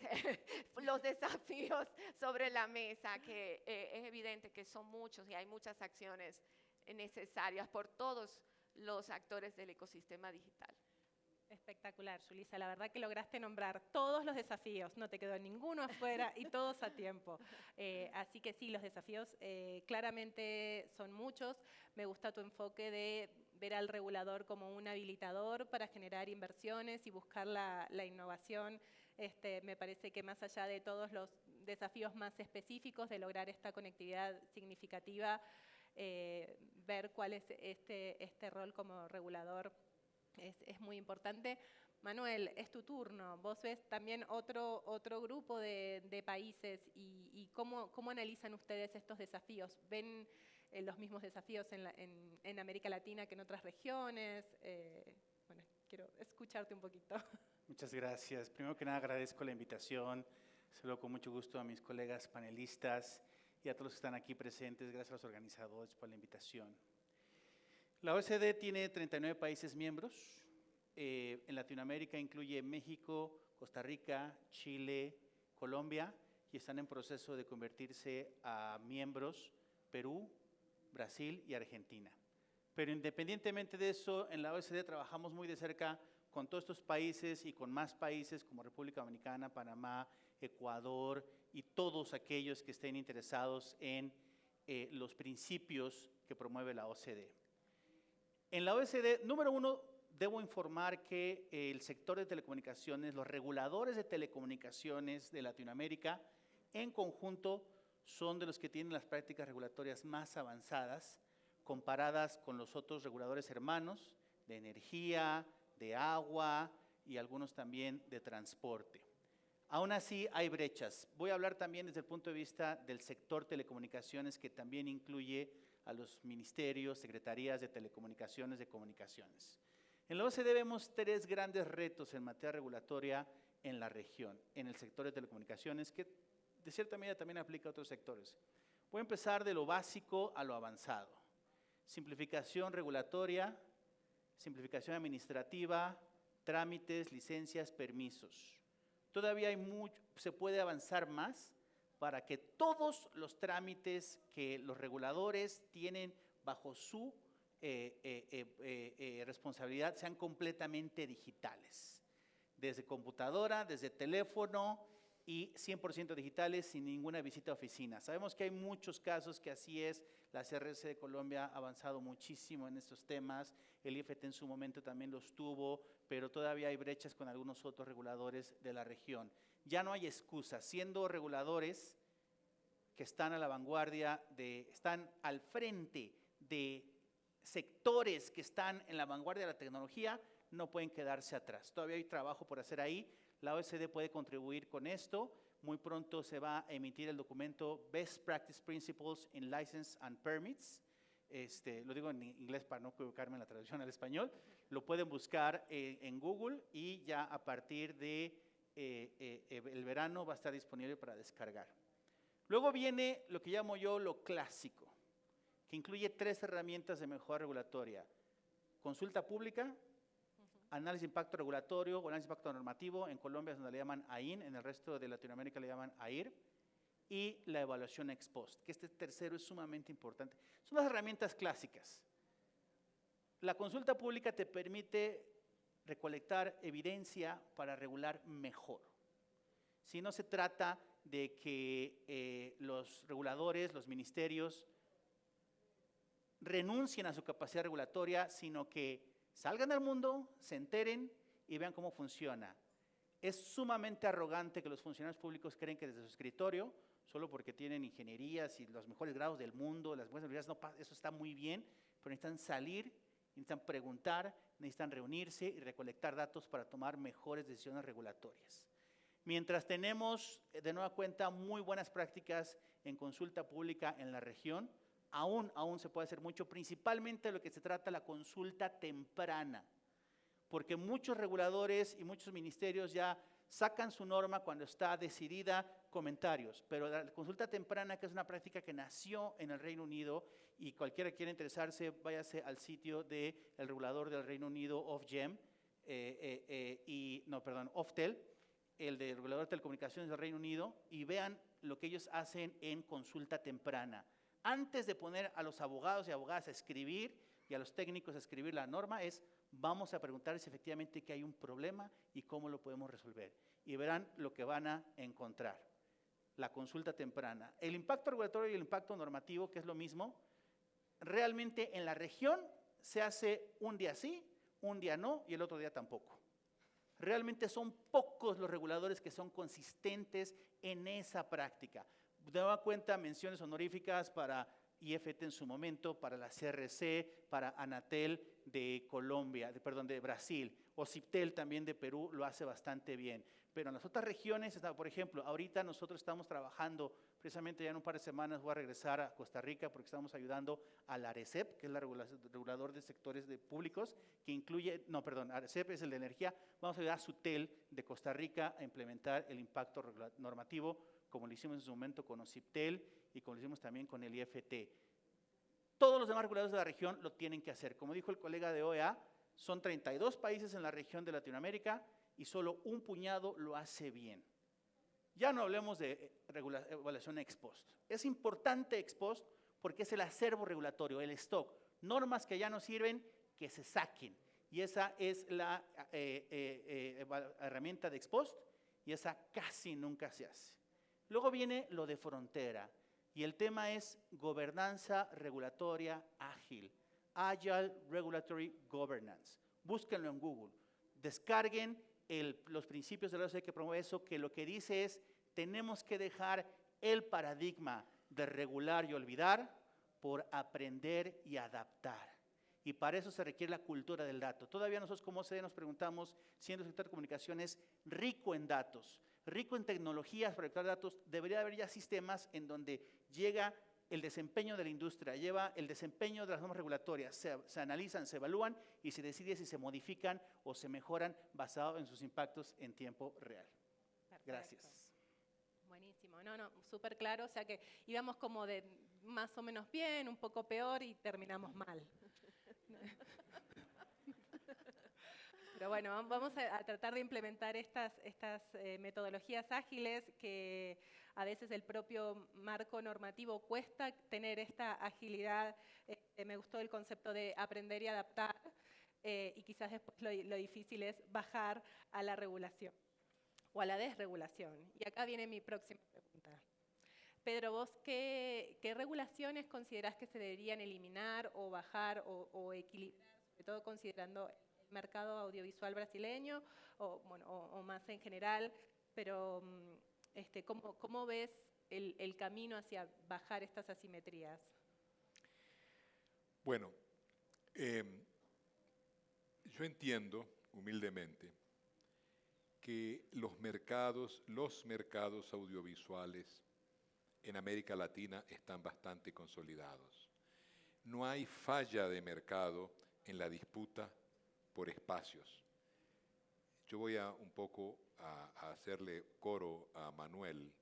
los desafíos sobre la mesa, que es evidente que son muchos y hay muchas acciones necesarias por todos los actores del ecosistema digital. Espectacular, Yulisa. La verdad que lograste nombrar todos los desafíos. No te quedó ninguno afuera y todos a tiempo. Así que sí, los desafíos claramente son muchos. Me gusta tu enfoque de ver al regulador como un habilitador para generar inversiones y buscar la innovación. Me parece que más allá de todos los desafíos más específicos de lograr esta conectividad significativa, ver cuál es este rol como regulador es muy importante. Manuel, es tu turno. Vos ves también otro grupo de países y cómo analizan ustedes estos desafíos. ¿Ven los mismos desafíos en América Latina que en otras regiones? Bueno, quiero escucharte un poquito. Muchas gracias. Primero que nada agradezco la invitación. Saludo con mucho gusto a mis colegas panelistas y a todos los que están aquí presentes. Gracias a los organizadores por la invitación. La OECD tiene 39 países miembros. En Latinoamérica incluye México, Costa Rica, Chile, Colombia, y están en proceso de convertirse a miembros Perú, Brasil y Argentina. Pero independientemente de eso, en la OECD trabajamos muy de cerca con todos estos países y con más países como República Dominicana, Panamá, Ecuador y todos aquellos que estén interesados en los principios que promueve la OCDE. En la OECD, número uno, debo informar que el sector de telecomunicaciones, los reguladores de telecomunicaciones de Latinoamérica, en conjunto, son de los que tienen las prácticas regulatorias más avanzadas, comparadas con los otros reguladores hermanos de energía, de agua y algunos también de transporte. Aún así, hay brechas. Voy a hablar también desde el punto de vista del sector telecomunicaciones, que también incluye a los ministerios, secretarías de telecomunicaciones, de comunicaciones. En la OCDE vemos tres grandes retos en materia regulatoria en la región, en el sector de telecomunicaciones, que de cierta medida también aplica a otros sectores. Voy a empezar de lo básico a lo avanzado. Simplificación regulatoria, simplificación administrativa, trámites, licencias, permisos. Todavía hay mucho, se puede avanzar más para que todos los trámites que los reguladores tienen bajo su responsabilidad sean completamente digitales. Desde computadora, desde teléfono, y 100% digitales sin ninguna visita a oficina. Sabemos que hay muchos casos que así es. La CRC de Colombia ha avanzado muchísimo en estos temas. El IFT en su momento también los tuvo, pero todavía hay brechas con algunos otros reguladores de la región. Ya no hay excusa, siendo reguladores que están a la vanguardia, están al frente de sectores que están en la vanguardia de la tecnología, no pueden quedarse atrás. Todavía hay trabajo por hacer ahí. La OECD puede contribuir con esto. Muy pronto se va a emitir el documento Best Practice Principles in License and Permits. Lo digo en inglés para no equivocarme en la traducción al español. Lo pueden buscar en Google y ya a partir de el verano va a estar disponible para descargar. Luego viene lo que llamo yo lo clásico, que incluye 3 herramientas de mejora regulatoria: consulta pública, análisis de impacto regulatorio o análisis de impacto normativo, en Colombia es donde le llaman AIN, en el resto de Latinoamérica le llaman AIR, y la evaluación ex post, que este tercero es sumamente importante. Son las herramientas clásicas. La consulta pública te permite recolectar evidencia para regular mejor. Si no se trata de que los reguladores, los ministerios, renuncien a su capacidad regulatoria, sino que salgan al mundo, se enteren y vean cómo funciona. Es sumamente arrogante que los funcionarios públicos creen que desde su escritorio, solo porque tienen ingenierías y los mejores grados del mundo, las mejores universidades, eso está muy bien, pero necesitan salir, necesitan preguntar, necesitan reunirse y recolectar datos para tomar mejores decisiones regulatorias. Mientras tenemos de nueva cuenta muy buenas prácticas en consulta pública en la región, aún se puede hacer mucho, principalmente de lo que se trata la consulta temprana, porque muchos reguladores y muchos ministerios ya sacan su norma cuando está decidida, comentarios, pero la consulta temprana, que es una práctica que nació en el Reino Unido, y cualquiera que quiera interesarse, váyase al sitio del regulador del Reino Unido, Ofgem, Oftel, el del regulador de telecomunicaciones del Reino Unido, y vean lo que ellos hacen en consulta temprana. Antes de poner a los abogados y abogadas a escribir y a los técnicos a escribir la norma, vamos a preguntar si efectivamente que hay un problema y cómo lo podemos resolver. Y verán lo que van a encontrar. La consulta temprana. El impacto regulatorio y el impacto normativo, que es lo mismo, realmente en la región se hace un día sí, un día no y el otro día tampoco. Realmente son pocos los reguladores que son consistentes en esa práctica. De nueva cuenta, menciones honoríficas para IFT en su momento, para la CRC, para Anatel de Colombia, de Brasil, o Ciptel también de Perú lo hace bastante bien. Pero en las otras regiones, por ejemplo, ahorita nosotros estamos trabajando, precisamente ya en un par de semanas voy a regresar a Costa Rica porque estamos ayudando a la ARECEP, que es la regulador de sectores públicos, que incluye, ARECEP es el de energía, vamos a ayudar a Sutel de Costa Rica a implementar el impacto normativo, como lo hicimos en su momento con OCIPTEL y como lo hicimos también con el IFT. Todos los demás reguladores de la región lo tienen que hacer. Como dijo el colega de OEA, son 32 países en la región de Latinoamérica y solo un puñado lo hace bien. Ya no hablemos de evaluación ex post. Es importante ex post porque es el acervo regulatorio, el stock. Normas que ya no sirven, que se saquen. Y esa es la herramienta de ex post y esa casi nunca se hace. Luego viene lo de frontera y el tema es gobernanza regulatoria ágil, Agile Regulatory Governance. Búsquenlo en Google, descarguen los principios de la OCDE que promueve eso, que lo que dice es tenemos que dejar el paradigma de regular y olvidar por aprender y adaptar. Y para eso se requiere la cultura del dato. Todavía nosotros como OCDE nos preguntamos, siendo el sector de comunicaciones rico en datos, rico en tecnologías para recolectar datos, debería haber ya sistemas en donde llega el desempeño de la industria, lleva el desempeño de las normas regulatorias, se analizan, se evalúan y se decide si se modifican o se mejoran basado en sus impactos en tiempo real. Perfecto. Gracias. Buenísimo, súper claro, o sea que íbamos como de más o menos bien, un poco peor y terminamos mal. Pero bueno, vamos a tratar de implementar estas metodologías ágiles que a veces el propio marco normativo cuesta tener esta agilidad. Me gustó el concepto de aprender y adaptar y quizás después lo difícil es bajar a la regulación. o a la desregulación. Y acá viene mi próxima pregunta. Pedro, ¿vos qué regulaciones considerás que se deberían eliminar o bajar o equilibrar, sobre todo considerando el mercado audiovisual brasileño o más en general? Pero ¿cómo ves el camino hacia bajar estas asimetrías? Bueno, yo entiendo humildemente que los mercados audiovisuales en América Latina están bastante consolidados. No hay falla de mercado en la disputa por espacios. Yo voy un poco a hacerle coro a Manuel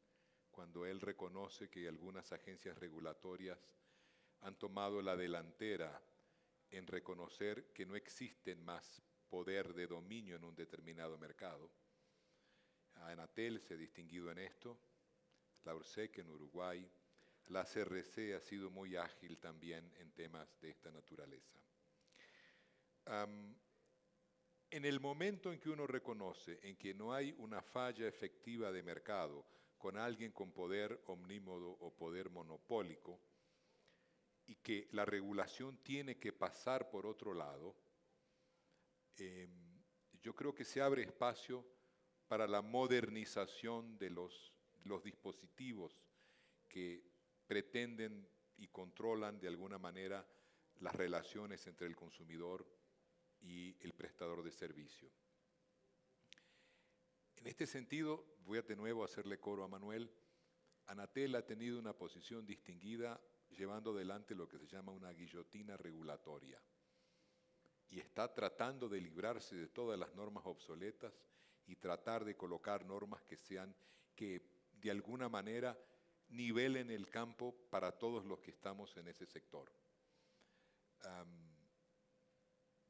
cuando él reconoce que algunas agencias regulatorias han tomado la delantera en reconocer que no existen más poder de dominio en un determinado mercado. Anatel se ha distinguido en esto, la URSEC en Uruguay, la CRC ha sido muy ágil también en temas de esta naturaleza. En el momento en que uno reconoce en que no hay una falla efectiva de mercado con alguien con poder omnímodo o poder monopólico, y que la regulación tiene que pasar por otro lado, yo creo que se abre espacio para la modernización de los dispositivos que pretenden y controlan de alguna manera las relaciones entre el consumidor y el prestador de servicio. En este sentido, voy de nuevo a hacerle coro a Manuel. Anatel ha tenido una posición distinguida llevando adelante lo que se llama una guillotina regulatoria y está tratando de librarse de todas las normas obsoletas y tratar de colocar normas que de alguna manera nivelen el campo para todos los que estamos en ese sector.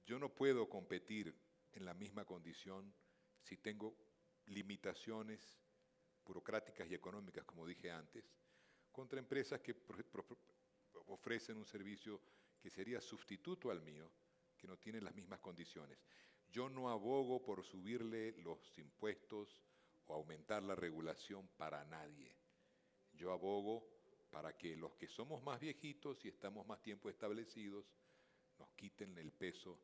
Yo no puedo competir en la misma condición si tengo limitaciones burocráticas y económicas, como dije antes, contra empresas que ofrecen un servicio que sería sustituto al mío, que no tienen las mismas condiciones. Yo no abogo por subirle los impuestos o aumentar la regulación para nadie. Yo abogo para que los que somos más viejitos y estamos más tiempo establecidos nos quiten el peso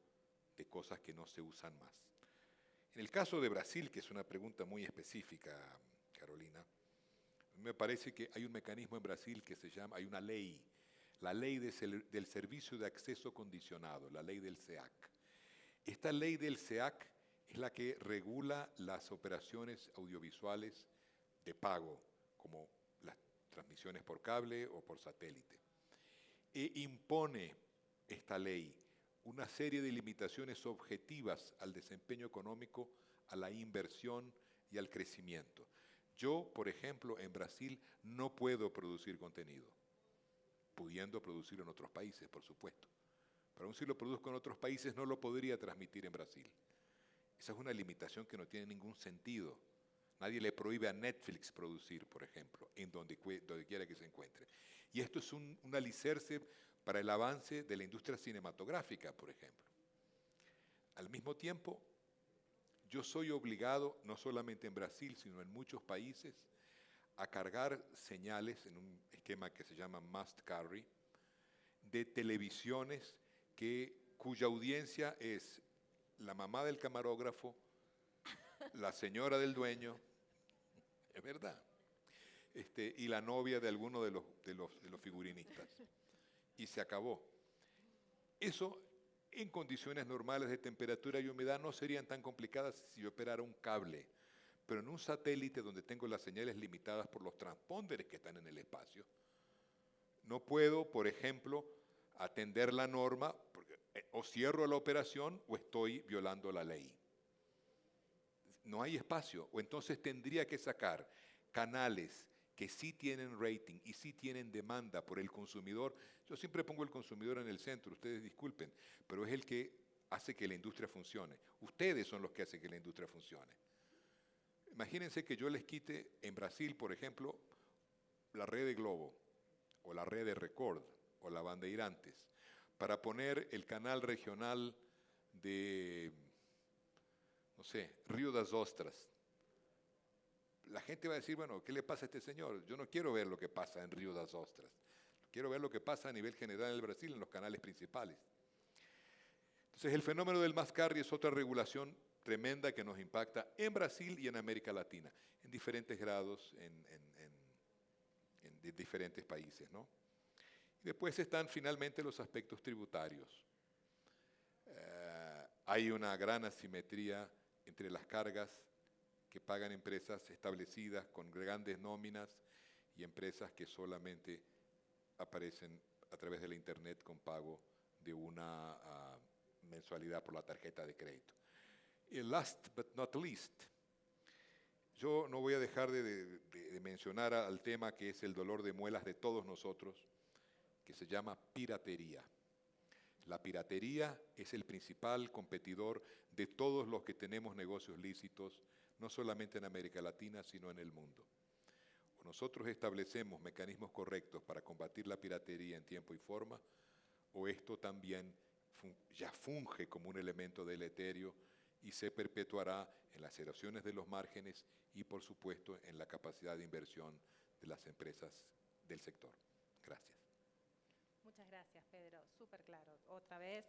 de cosas que no se usan más. En el caso de Brasil, que es una pregunta muy específica, Carolina, me parece que hay un mecanismo en Brasil que se llama, hay una ley, la ley del servicio de acceso condicionado, la ley del SEAC. Esta ley del SEAC es la que regula las operaciones audiovisuales de pago, como las transmisiones por cable o por satélite. E impone esta ley una serie de limitaciones objetivas al desempeño económico, a la inversión y al crecimiento. Yo, por ejemplo, en Brasil no puedo producir contenido, pudiendo producirlo en otros países, por supuesto. Pero aún si lo produzco en otros países, no lo podría transmitir en Brasil. Esa es una limitación que no tiene ningún sentido. Nadie le prohíbe a Netflix producir, por ejemplo, en donde quiera que se encuentre. Y esto es un alicerce para el avance de la industria cinematográfica, por ejemplo. Al mismo tiempo, yo soy obligado, no solamente en Brasil, sino en muchos países, a cargar señales en un esquema que se llama must carry, de televisiones cuya audiencia es la mamá del camarógrafo, la señora del dueño, es verdad, y la novia de alguno de los figurinistas. Y se acabó. Eso, en condiciones normales de temperatura y humedad, no serían tan complicadas si yo operara un cable. Pero en un satélite donde tengo las señales limitadas por los transponders que están en el espacio, no puedo, por ejemplo, atender la norma, o cierro la operación o estoy violando la ley. No hay espacio, o entonces tendría que sacar canales que sí tienen rating y sí tienen demanda por el consumidor. Yo siempre pongo el consumidor en el centro, ustedes disculpen, pero es el que hace que la industria funcione. Ustedes son los que hacen que la industria funcione. Imagínense que yo les quite en Brasil, por ejemplo, la red de Globo, o la red de Record, o la Bandeirantes, para poner el canal regional de, no sé, Río das Ostras, la gente va a decir, bueno, ¿qué le pasa a este señor? Yo no quiero ver lo que pasa en Río das Ostras. Quiero ver lo que pasa a nivel general en el Brasil, en los canales principales. Entonces, el fenómeno del mass carry es otra regulación tremenda que nos impacta en Brasil y en América Latina, en diferentes grados, en diferentes países, ¿no? Y después están finalmente los aspectos tributarios. Hay una gran asimetría entre las cargas que pagan empresas establecidas con grandes nóminas y empresas que solamente aparecen a través de la Internet con pago de una mensualidad por la tarjeta de crédito. Y last but not least, yo no voy a dejar de mencionar al tema que es el dolor de muelas de todos nosotros, que se llama piratería. La piratería es el principal competidor de todos los que tenemos negocios lícitos, no solamente en América Latina, sino en el mundo. O nosotros establecemos mecanismos correctos para combatir la piratería en tiempo y forma, o esto también ya funge como un elemento deleterio y se perpetuará en las erosiones de los márgenes y, por supuesto, en la capacidad de inversión de las empresas del sector. Gracias. Muchas gracias, Pedro. Súper claro. Otra vez,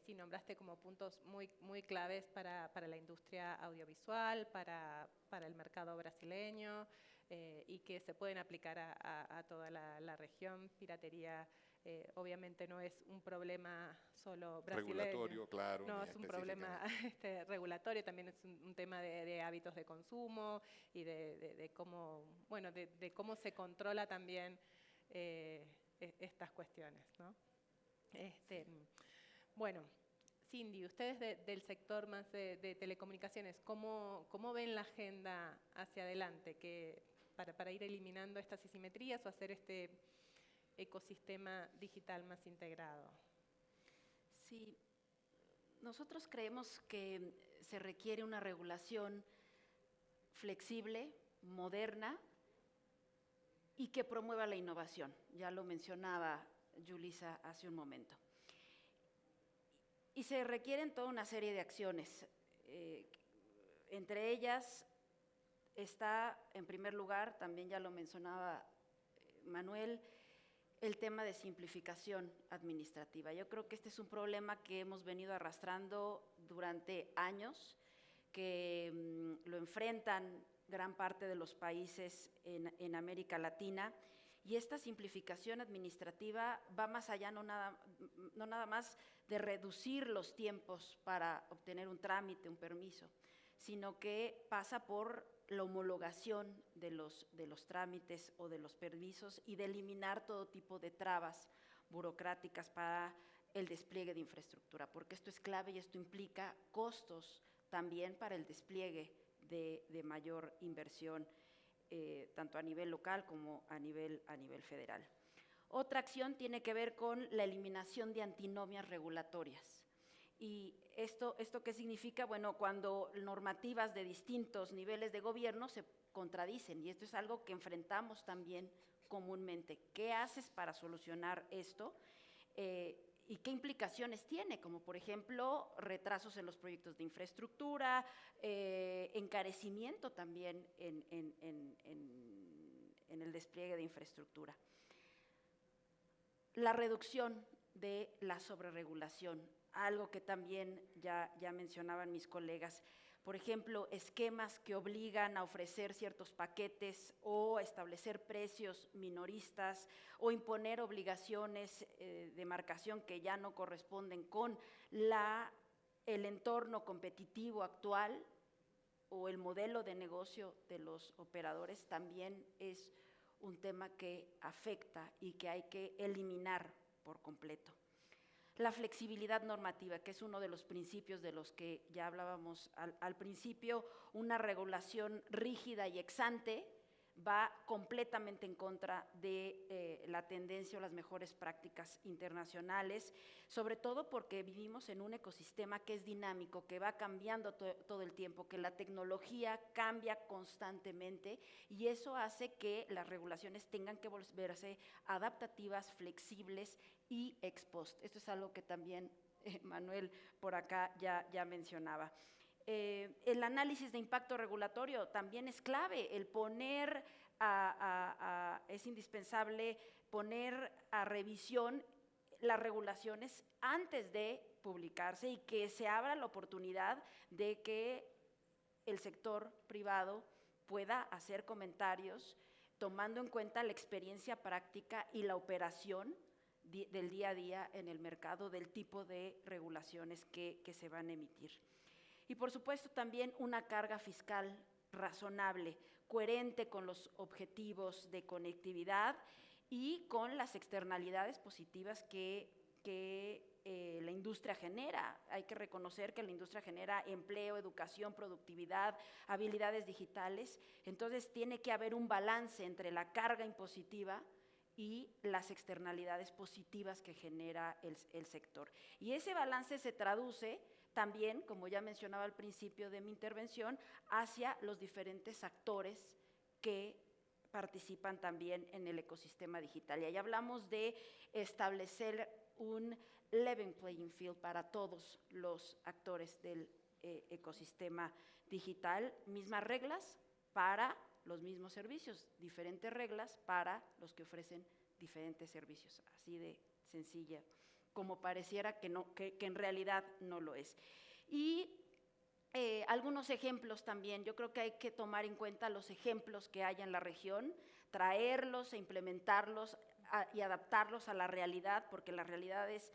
sí nombraste como puntos muy claves para la industria audiovisual, para el mercado brasileño y que se pueden aplicar a toda la región. Piratería obviamente no es un problema solo brasileño. Regulatorio, claro. No, es un problema regulatorio, también es un tema de hábitos de consumo y de cómo, bueno, de cómo se controla también estas cuestiones, ¿no? Bueno, Cindy, ustedes del sector más de telecomunicaciones, ¿cómo ven la agenda hacia adelante para ir eliminando estas asimetrías o hacer este ecosistema digital más integrado? Sí, nosotros creemos que se requiere una regulación flexible, moderna y que promueva la innovación. Ya lo mencionaba Yulisa hace un momento. Y se requieren toda una serie de acciones. Entre ellas está, en primer lugar, también ya lo mencionaba Manuel, el tema de simplificación administrativa. Yo creo que este es un problema que hemos venido arrastrando durante años, que lo enfrentan gran parte de los países en América Latina, y esta simplificación administrativa va más allá, no nada más de reducir los tiempos para obtener un trámite, un permiso, sino que pasa por la homologación de los trámites o de los permisos y de eliminar todo tipo de trabas burocráticas para el despliegue de infraestructura, porque esto es clave y esto implica costos también para el despliegue de mayor inversión, tanto a nivel local como a nivel federal. Otra acción tiene que ver con la eliminación de antinomias regulatorias. ¿Y esto qué significa? Bueno, cuando normativas de distintos niveles de gobierno se contradicen, y esto es algo que enfrentamos también comúnmente. ¿Qué haces para solucionar esto? ¿Y qué implicaciones tiene? Como por ejemplo, retrasos en los proyectos de infraestructura, encarecimiento también en el despliegue de infraestructura. La reducción de la sobreregulación, algo que también ya mencionaban mis colegas. Por ejemplo, esquemas que obligan a ofrecer ciertos paquetes o establecer precios minoristas o imponer obligaciones de marcación que ya no corresponden con el entorno competitivo actual o el modelo de negocio de los operadores, también es un tema que afecta y que hay que eliminar por completo. La flexibilidad normativa, que es uno de los principios de los que ya hablábamos al principio, una regulación rígida y ex ante va completamente en contra de la tendencia o las mejores prácticas internacionales, sobre todo porque vivimos en un ecosistema que es dinámico, que va cambiando todo el tiempo, que la tecnología cambia constantemente, y eso hace que las regulaciones tengan que volverse adaptativas, flexibles y ex post. Esto es algo que también Manuel por acá ya mencionaba. El análisis de impacto regulatorio también es clave, el poner es indispensable poner a revisión las regulaciones antes de publicarse y que se abra la oportunidad de que el sector privado pueda hacer comentarios tomando en cuenta la experiencia práctica y la operación del día a día en el mercado del tipo de regulaciones que se van a emitir. Y por supuesto también una carga fiscal razonable, coherente con los objetivos de conectividad y con las externalidades positivas que la industria genera. Hay que reconocer que la industria genera empleo, educación, productividad, habilidades digitales. Entonces tiene que haber un balance entre la carga impositiva y las externalidades positivas que genera el sector. Y ese balance se traduce también, como ya mencionaba al principio de mi intervención, hacia los diferentes actores que participan también en el ecosistema digital. Y ahí hablamos de establecer un level playing field para todos los actores del ecosistema digital, mismas reglas para los mismos servicios, diferentes reglas para los que ofrecen diferentes servicios, así de sencilla, como pareciera que en realidad no lo es. Y algunos ejemplos también, yo creo que hay que tomar en cuenta los ejemplos que hay en la región, traerlos e implementarlos y adaptarlos a la realidad, porque las realidades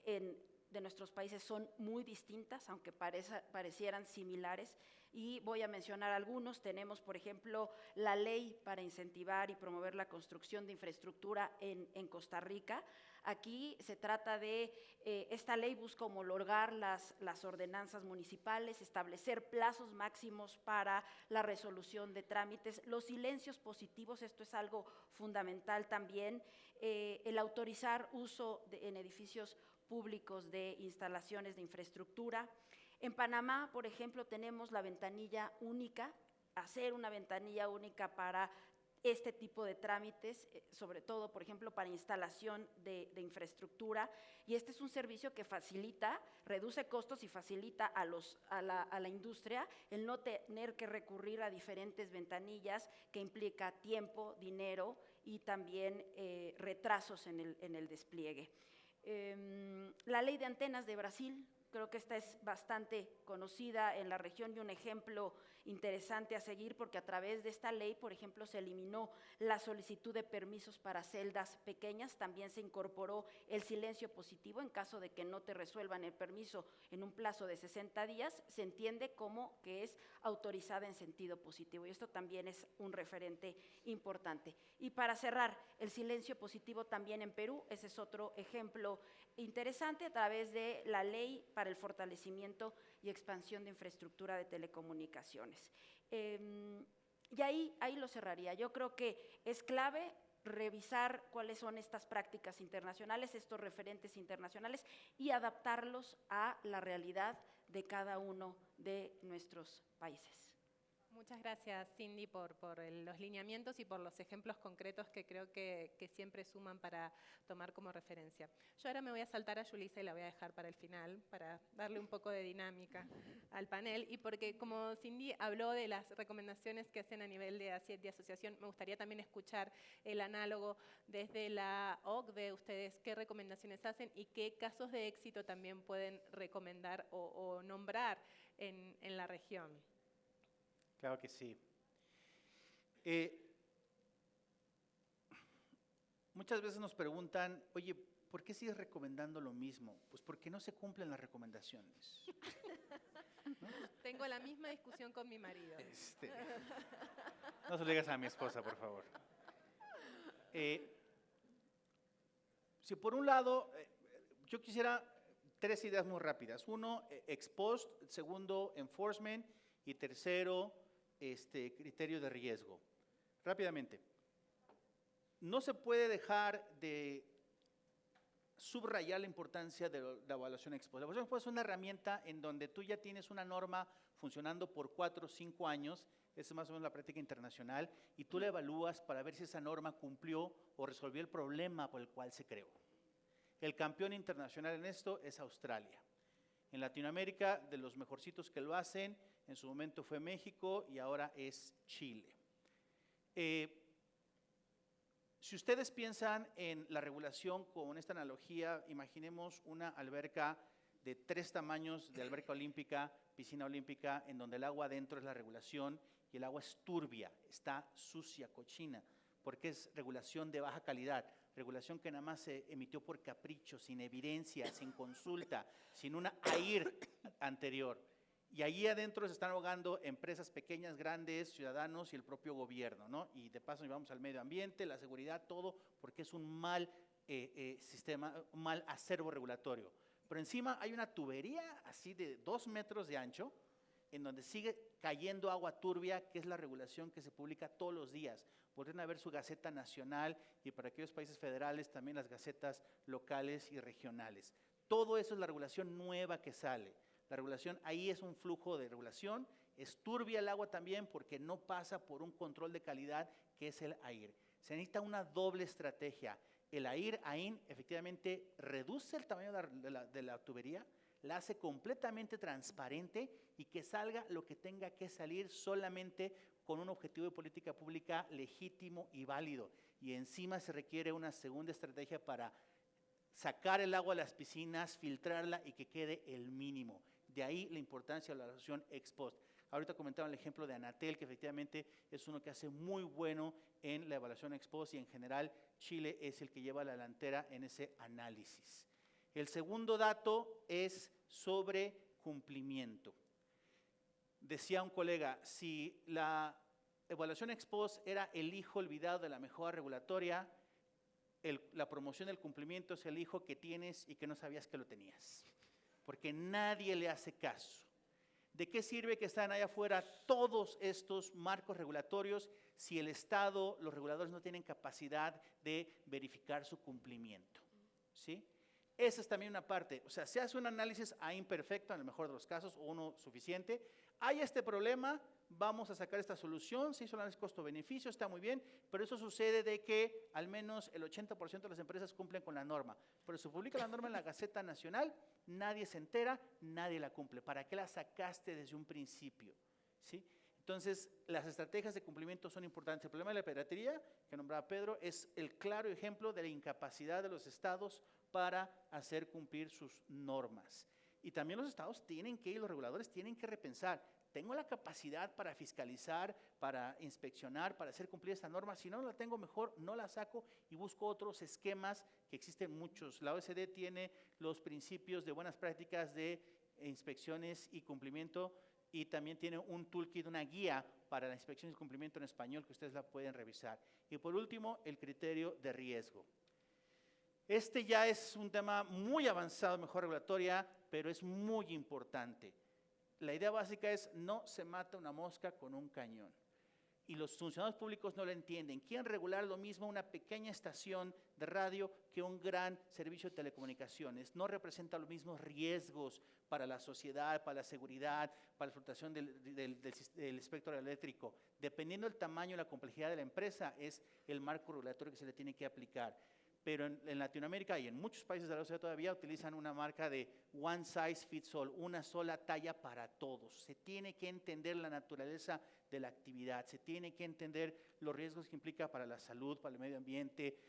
de nuestros países son muy distintas, aunque parecieran similares, y voy a mencionar algunos. Tenemos, por ejemplo, la ley para incentivar y promover la construcción de infraestructura en Costa Rica. Aquí se trata de, esta ley busca homologar las ordenanzas municipales, establecer plazos máximos para la resolución de trámites, los silencios positivos, esto es algo fundamental también, el autorizar uso en edificios públicos de instalaciones de infraestructura. En Panamá, por ejemplo, tenemos la ventanilla única, hacer una ventanilla única para este tipo de trámites, sobre todo, por ejemplo, para instalación de infraestructura, y este es un servicio que facilita, reduce costos y facilita a la industria el no tener que recurrir a diferentes ventanillas, que implica tiempo, dinero y también retrasos en el despliegue. La ley de antenas de Brasil, creo que esta es bastante conocida en la región y un ejemplo interesante a seguir, porque a través de esta ley, por ejemplo, se eliminó la solicitud de permisos para celdas pequeñas, también se incorporó el silencio positivo en caso de que no te resuelvan el permiso en un plazo de 60 días, se entiende como que es autorizada en sentido positivo, y esto también es un referente importante. Y para cerrar, el silencio positivo también en Perú, ese es otro ejemplo interesante a través de la ley para el fortalecimiento y expansión de infraestructura de telecomunicaciones. Y ahí lo cerraría. Yo creo que es clave revisar cuáles son estas prácticas internacionales, estos referentes internacionales, y adaptarlos a la realidad de cada uno de nuestros países. Muchas gracias, Cindy, por los lineamientos y por los ejemplos concretos que creo que siempre suman para tomar como referencia. Yo ahora me voy a saltar a Yulisa y la voy a dejar para el final, para darle un poco de dinámica al panel, y porque como Cindy habló de las recomendaciones que hacen a nivel de asociación, me gustaría también escuchar el análogo desde la OCDE, ustedes qué recomendaciones hacen y qué casos de éxito también pueden recomendar o nombrar en la región. Claro que sí. Muchas veces nos preguntan, oye, ¿por qué sigues recomendando lo mismo? Pues porque no se cumplen las recomendaciones. ¿No? Tengo la misma discusión con mi marido. No se lo digas a mi esposa, por favor. Si por un lado, yo quisiera 3 ideas muy rápidas. Uno, ex post. Segundo, enforcement. Y tercero, criterio de riesgo. Rápidamente, no se puede dejar de subrayar la importancia de la evaluación ex post. La evaluación ex post es una herramienta en donde tú ya tienes una norma funcionando por 4 o 5 años, esa es más o menos la práctica internacional, y tú la evalúas para ver si esa norma cumplió o resolvió el problema por el cual se creó. El campeón internacional en esto es Australia. En Latinoamérica, de los mejorcitos que lo hacen, en su momento fue México y ahora es Chile. Si ustedes piensan en la regulación con esta analogía, imaginemos una alberca de 3 tamaños de alberca olímpica, piscina olímpica, en donde el agua adentro es la regulación y el agua es turbia, está sucia, cochina, porque es regulación de baja calidad, regulación que nada más se emitió por capricho, sin evidencia, sin consulta, sin una AIR anterior. Y allí adentro se están ahogando empresas pequeñas, grandes, ciudadanos y el propio gobierno, ¿no? Y de paso llevamos al medio ambiente, la seguridad, todo, porque es un mal sistema, un mal acervo regulatorio. Pero encima hay una tubería así de 2 metros de ancho, en donde sigue cayendo agua turbia, que es la regulación que se publica todos los días. Podrían ver su Gaceta Nacional y para aquellos países federales también las gacetas locales y regionales. Todo eso es la regulación nueva que sale. La regulación ahí es un flujo de regulación, es turbia el agua también porque no pasa por un control de calidad que es el AIR. Se necesita una doble estrategia. El AIN efectivamente reduce el tamaño de la tubería, la hace completamente transparente y que salga lo que tenga que salir solamente con un objetivo de política pública legítimo y válido. Y encima se requiere una segunda estrategia para sacar el agua de las piscinas, filtrarla y que quede el mínimo. De ahí la importancia de la evaluación ex post. Ahorita comentaban el ejemplo de Anatel, que efectivamente es uno que hace muy bueno en la evaluación ex post y en general Chile es el que lleva la delantera en ese análisis. El segundo dato es sobre cumplimiento. Decía un colega, si la evaluación ex post era el hijo olvidado de la mejora regulatoria, la promoción del cumplimiento es el hijo que tienes y que no sabías que lo tenías, porque nadie le hace caso. ¿De qué sirve que están allá afuera todos estos marcos regulatorios si el Estado, los reguladores no tienen capacidad de verificar su cumplimiento? ¿Sí? Esa es también una parte, o sea, se hace un análisis imperfecto en el mejor de los casos o uno suficiente. Hay este problema, vamos a sacar esta solución, se hizo el análisis costo-beneficio, está muy bien, pero eso sucede de que al menos el 80% de las empresas cumplen con la norma. Pero se publica la norma en la Gaceta Nacional, nadie se entera, nadie la cumple. ¿Para qué la sacaste desde un principio? ¿Sí? Entonces, las estrategias de cumplimiento son importantes. El problema de la piratería, que nombraba Pedro, es el claro ejemplo de la incapacidad de los estados para hacer cumplir sus normas. Y también los estados tienen que, y los reguladores tienen que repensar, ¿tengo la capacidad para fiscalizar, para inspeccionar, para hacer cumplir esta norma? Si no la tengo, mejor no la saco y busco otros esquemas, que existen muchos. La OECD tiene los principios de buenas prácticas de inspecciones y cumplimiento y también tiene un toolkit, una guía para la inspección y cumplimiento en español que ustedes la pueden revisar. Y por último, el criterio de riesgo. Este ya es un tema muy avanzado, mejor regulatoria, pero es muy importante. La idea básica es no se mata una mosca con un cañón. Y los funcionarios públicos no lo entienden. Quieren regular lo mismo una pequeña estación de radio que un gran servicio de telecomunicaciones. No representa los mismos riesgos para la sociedad, para la seguridad, para la explotación del espectro eléctrico. Dependiendo del tamaño y la complejidad de la empresa, es el marco regulatorio que se le tiene que aplicar. Pero en Latinoamérica y en muchos países de la OCDE todavía utilizan una marca de one size fits all, una sola talla para todos. Se tiene que entender la naturaleza de la actividad, se tiene que entender los riesgos que implica para la salud, para el medio ambiente.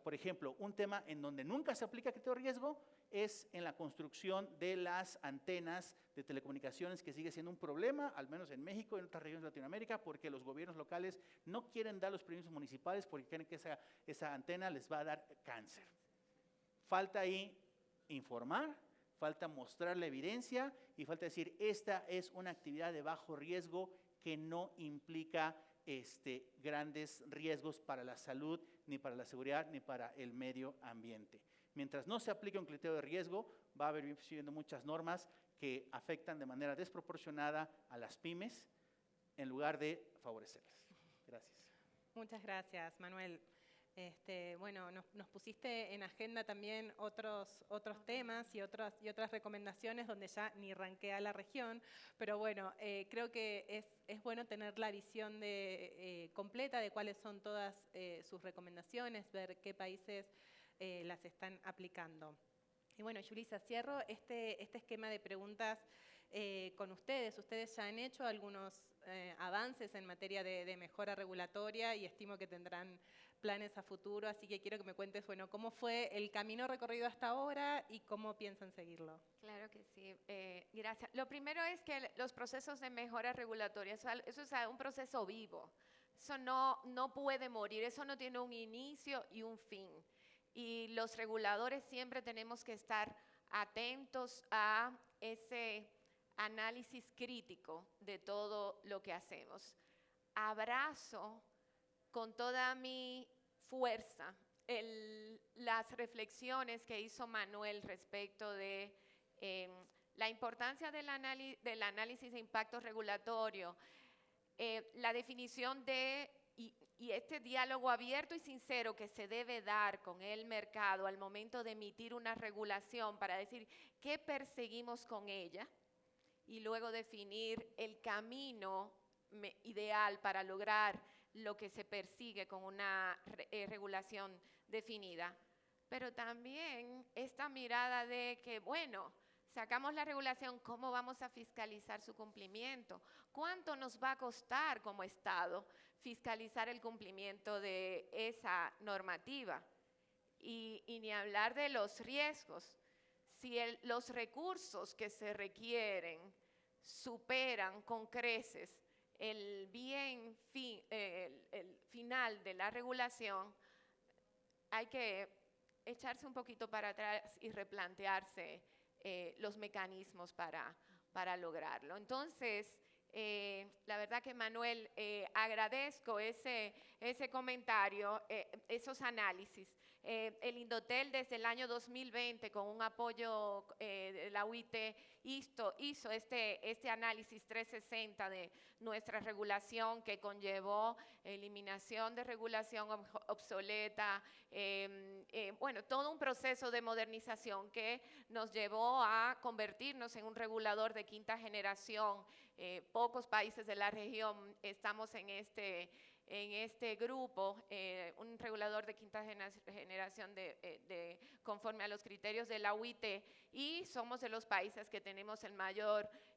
Por ejemplo, un tema en donde nunca se aplica criterio de riesgo es en la construcción de las antenas de telecomunicaciones, que sigue siendo un problema, al menos en México y en otras regiones de Latinoamérica, porque los gobiernos locales no quieren dar los permisos municipales porque creen que esa antena les va a dar cáncer. Falta ahí informar, falta mostrar la evidencia y falta decir, esta es una actividad de bajo riesgo que no implica grandes riesgos para la salud, ni para la seguridad, ni para el medio ambiente. Mientras no se aplique un criterio de riesgo, va a haber siendo muchas normas que afectan de manera desproporcionada a las pymes en lugar de favorecerlas. Gracias. Muchas gracias, Manuel. Bueno, nos pusiste en agenda también otros temas y otras recomendaciones donde ya ni ranquea la región, pero bueno, creo que es bueno tener la visión completa de cuáles son todas sus recomendaciones, ver qué países las están aplicando. Y bueno, Yulisa, cierro este esquema de preguntas con ustedes. Ustedes ya han hecho algunos avances en materia de mejora regulatoria y estimo que tendrán planes a futuro, así que quiero que me cuentes, bueno, cómo fue el camino recorrido hasta ahora y cómo piensan seguirlo. Claro que sí, gracias. Lo primero es que los procesos de mejora regulatoria, eso es un proceso vivo. Eso no puede morir, eso no tiene un inicio y un fin. Y los reguladores siempre tenemos que estar atentos a ese análisis crítico de todo lo que hacemos. Abrazo con toda mi fuerza las reflexiones que hizo Manuel respecto de la importancia del análisis de impacto regulatorio, la definición de y este diálogo abierto y sincero que se debe dar con el mercado al momento de emitir una regulación para decir qué perseguimos con ella y luego definir el camino ideal para lograr lo que se persigue con una regulación definida. Pero también esta mirada de que, bueno, sacamos la regulación, ¿cómo vamos a fiscalizar su cumplimiento? ¿Cuánto nos va a costar como Estado fiscalizar el cumplimiento de esa normativa? Y ni hablar de los riesgos. Si los recursos que se requieren superan con creces el final de la regulación, hay que echarse un poquito para atrás y replantearse los mecanismos para lograrlo. Entonces, la verdad que Manuel, agradezco ese comentario, esos análisis. El Indotel desde el año 2020 con un apoyo de la UIT hizo este análisis 360 de nuestra regulación que conllevó eliminación de regulación obsoleta, bueno, todo un proceso de modernización que nos llevó a convertirnos en un regulador de quinta generación. Pocos países de la región estamos en este grupo, un regulador de quinta generación conforme a los criterios de la UIT, y somos de los países que tenemos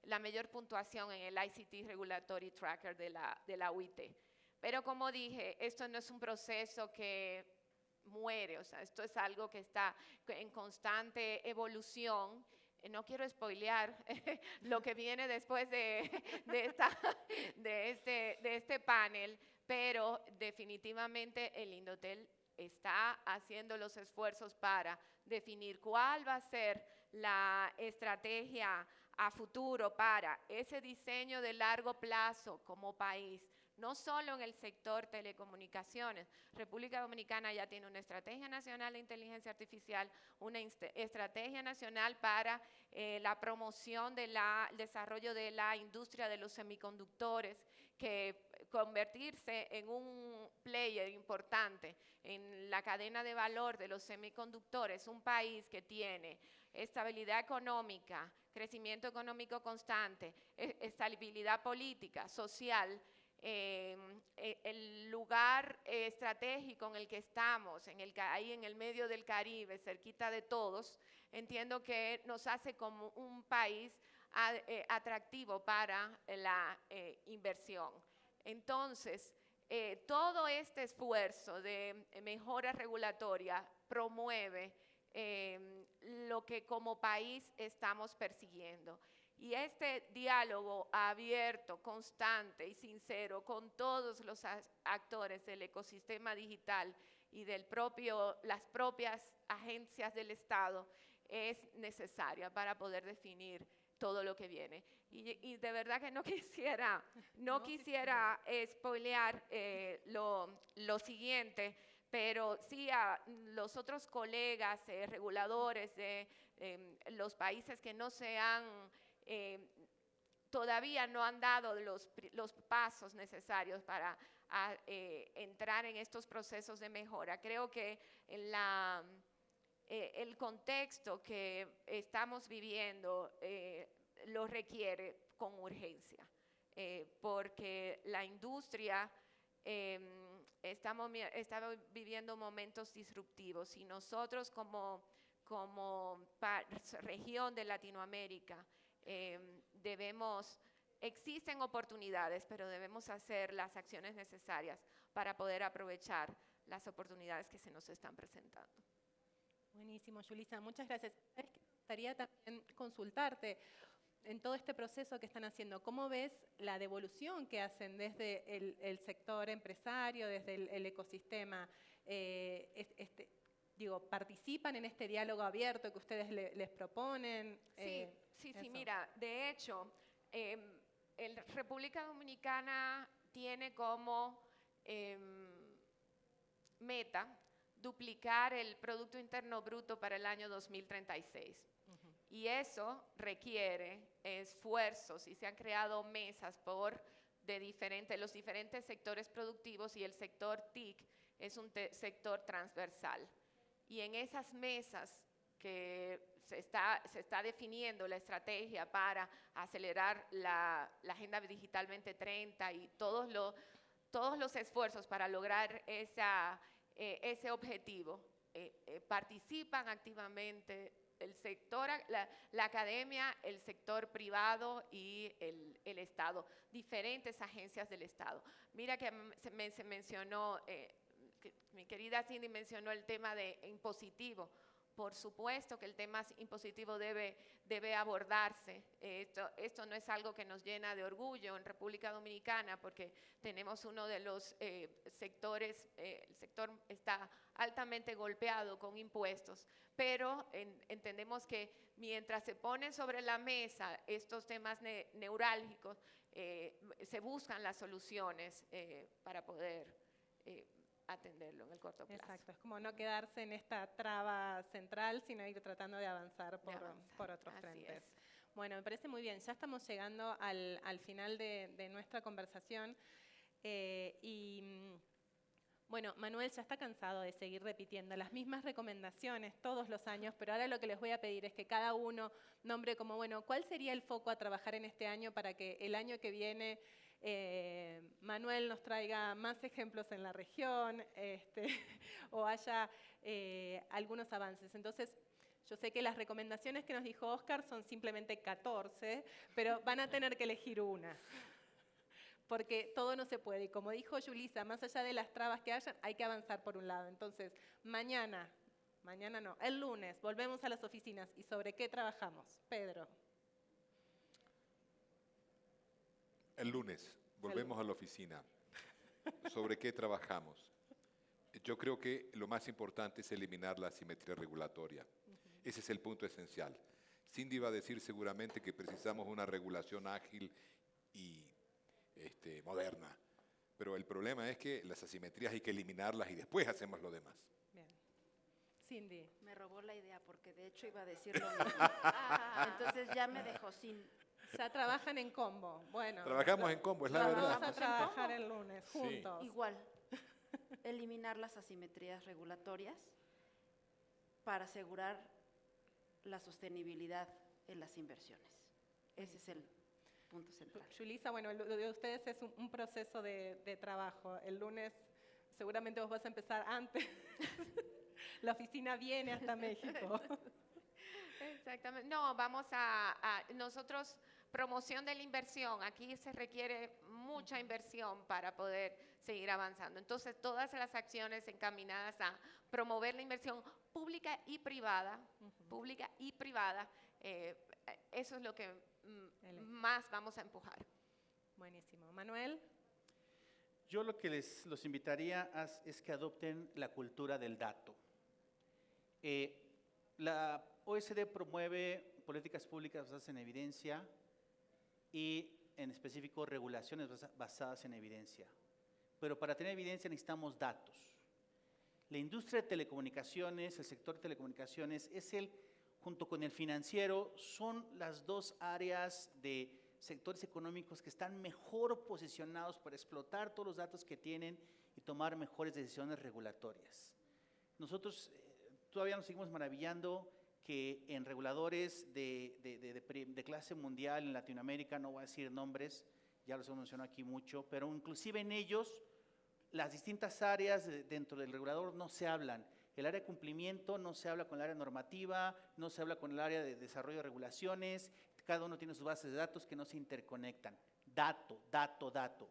la mayor puntuación en el ICT Regulatory Tracker de la UIT. Pero como dije, esto no es un proceso que muere, o sea, esto es algo que está en constante evolución. No quiero spoilear lo que viene después de este panel, pero definitivamente el Indotel está haciendo los esfuerzos para definir cuál va a ser la estrategia a futuro para ese diseño de largo plazo como país, no solo en el sector telecomunicaciones. República Dominicana ya tiene una estrategia nacional de inteligencia artificial, una estrategia nacional para la promoción del desarrollo de la industria de los semiconductores, que convertirse en un player importante en la cadena de valor de los semiconductores, un país que tiene estabilidad económica, crecimiento económico constante, estabilidad política, social, el lugar estratégico en el que estamos, ahí en el medio del Caribe, cerquita de todos, entiendo que nos hace como un país atractivo para la inversión. Entonces, todo este esfuerzo de mejora regulatoria promueve lo que como país estamos persiguiendo. Y este diálogo abierto, constante y sincero con todos los actores del ecosistema digital y las propias agencias del Estado es necesaria para poder definir todo lo que viene. Y de verdad que no quisiera spoilear lo siguiente, pero sí a los otros colegas reguladores de los países que todavía no han dado los pasos necesarios para entrar en estos procesos de mejora. Creo que el contexto que estamos viviendo lo requiere con urgencia, porque la industria está viviendo momentos disruptivos y nosotros como región de Latinoamérica, existen oportunidades, pero debemos hacer las acciones necesarias para poder aprovechar las oportunidades que se nos están presentando. Buenísimo, Yulisa, muchas gracias. Me gustaría también consultarte en todo este proceso que están haciendo. ¿Cómo ves la devolución que hacen desde el sector empresario, desde el ecosistema? ¿Participan en este diálogo abierto que ustedes les proponen? Sí, mira, de hecho, República Dominicana tiene como meta duplicar el Producto Interno Bruto para el año 2036. Y eso requiere esfuerzos y se han creado mesas de los diferentes sectores productivos, y el sector TIC es un sector transversal. Y en esas mesas que se está definiendo la estrategia para acelerar la Agenda Digital 2030 y todos los esfuerzos para lograr ese objetivo, participan activamente el sector, la academia, el sector privado y el Estado, diferentes agencias del Estado. Mira que se mencionó, mi querida Cindy mencionó el tema de impositivo. Por supuesto que el tema impositivo debe abordarse. Esto no es algo que nos llena de orgullo en República Dominicana, porque tenemos uno de los sectores, el sector está altamente golpeado con impuestos, pero entendemos que mientras se ponen sobre la mesa estos temas neurálgicos, se buscan las soluciones para poder atenderlo en el corto plazo. Exacto, es como no quedarse en esta traba central, sino ir tratando de avanzar por otros frentes. Bueno, me parece muy bien. Ya estamos llegando al final de nuestra conversación bueno, Manuel ya está cansado de seguir repitiendo las mismas recomendaciones todos los años, pero ahora lo que les voy a pedir es que cada uno nombre como, bueno, ¿cuál sería el foco a trabajar en este año para que el año que viene Manuel nos traiga más ejemplos en la región o haya algunos avances? Entonces, yo sé que las recomendaciones que nos dijo Óscar son simplemente 14, pero van a tener que elegir una, porque todo no se puede. Y como dijo Yulisa, más allá de las trabas que hayan, hay que avanzar por un lado. Entonces, mañana no, el lunes volvemos a las oficinas. ¿Y sobre qué trabajamos? Pedro. El lunes volvemos a la oficina. ¿Sobre qué trabajamos? Yo creo que lo más importante es eliminar la asimetría regulatoria. Ese es el punto esencial. Cindy va a decir seguramente que precisamos una regulación ágil y moderna. Pero el problema es que las asimetrías hay que eliminarlas y después hacemos lo demás. Bien. Cindy. Me robó la idea porque de hecho iba a decir lo mismo. Entonces ya me dejó sin... Ya trabajan en combo. Bueno. Trabajamos en combo, es la verdad. Vamos a trabajar el lunes juntos. Igual, eliminar las asimetrías regulatorias para asegurar la sostenibilidad en las inversiones. Ese es el punto central. Yulisa, bueno, lo de ustedes es un proceso de trabajo. El lunes seguramente vos vas a empezar antes. La oficina viene hasta México. Exactamente. No, nosotros, promoción de la inversión, aquí se requiere mucha inversión para poder seguir avanzando. Entonces, todas las acciones encaminadas a promover la inversión pública y privada, eso es lo que más vamos a empujar. Buenísimo. Manuel. Yo lo que los invitaría es que adopten la cultura del dato. La OECD promueve políticas públicas basadas en evidencia y, en específico, regulaciones basadas en evidencia. Pero para tener evidencia necesitamos datos. La industria de telecomunicaciones, el sector de telecomunicaciones, junto con el financiero, son las dos áreas de sectores económicos que están mejor posicionados para explotar todos los datos que tienen y tomar mejores decisiones regulatorias. Nosotros todavía nos seguimos maravillando que en reguladores de clase mundial en Latinoamérica, no voy a decir nombres, ya los hemos mencionado aquí mucho, pero inclusive en ellos las distintas áreas dentro del regulador no se hablan. El área de cumplimiento no se habla con el área normativa, no se habla con el área de desarrollo de regulaciones, cada uno tiene sus bases de datos que no se interconectan. Dato, dato, dato.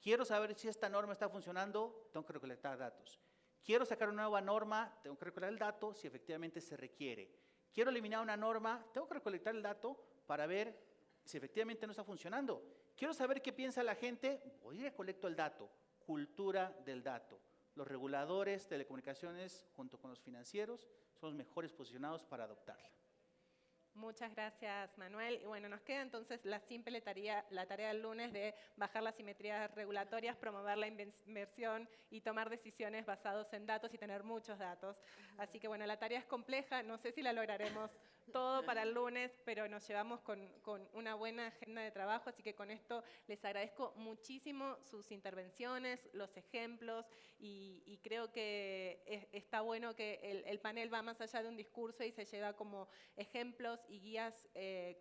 Quiero saber si esta norma está funcionando, tengo que recolectar datos. Quiero sacar una nueva norma, tengo que recolectar el dato si efectivamente se requiere. Quiero eliminar una norma, tengo que recolectar el dato para ver si efectivamente no está funcionando. Quiero saber qué piensa la gente, voy y recolecto el dato. Cultura del dato. Los reguladores, telecomunicaciones, junto con los financieros, son los mejores posicionados para adoptarla. Muchas gracias, Manuel. Y bueno, nos queda entonces la simple tarea del lunes de bajar las simetrías regulatorias, promover la inversión y tomar decisiones basadas en datos y tener muchos datos. Así que bueno, la tarea es compleja, no sé si la lograremos todo para el lunes, pero nos llevamos con una buena agenda de trabajo, así que con esto les agradezco muchísimo sus intervenciones, los ejemplos, y creo que está bueno que el panel va más allá de un discurso y se lleva como ejemplos y guías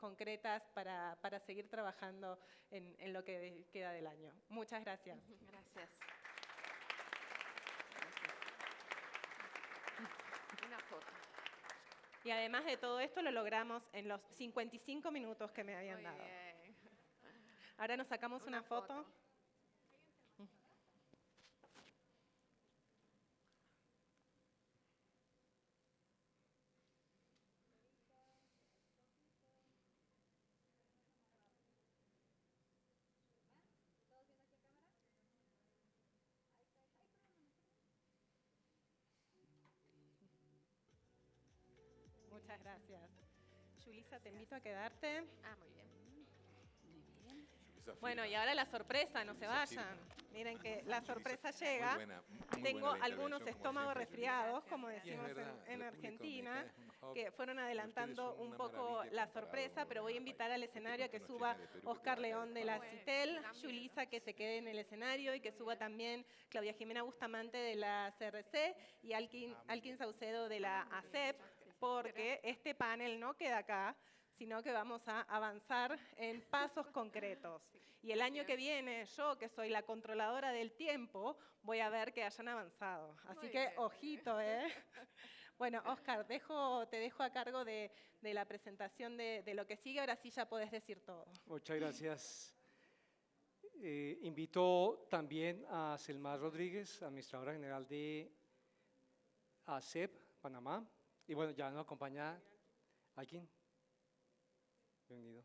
concretas para seguir trabajando en lo que queda del año. Muchas gracias. Gracias. Una foto. Y además de todo esto lo logramos en los 55 minutos que me habían Muy dado. bien. Ahora nos sacamos una foto. Muchas gracias. Yulisa, te invito a quedarte. Ah, muy bien. Bueno, y ahora la sorpresa, no se vayan. Miren que la sorpresa llega. Tengo algunos estómagos resfriados, como decimos en Argentina, que fueron adelantando un poco la sorpresa, pero voy a invitar al escenario a que suba Oscar León de la CITEL, Yulisa que se quede en el escenario y que suba también Claudia Jimena Bustamante de la CRC y Alkin Saucedo de la ACEP, porque este panel no queda acá, sino que vamos a avanzar en pasos concretos. Y el año que viene, yo, que soy la controladora del tiempo, voy a ver que hayan avanzado. Así Muy que, bien. ojito, ¿eh? Bueno, Oscar, te dejo a cargo de la presentación de lo que sigue. Ahora sí ya podés decir todo. Muchas gracias. Invito también a Selmar Rodríguez, administradora general de ACEP, Panamá. Y bueno, ya nos acompaña alguien. Bienvenido.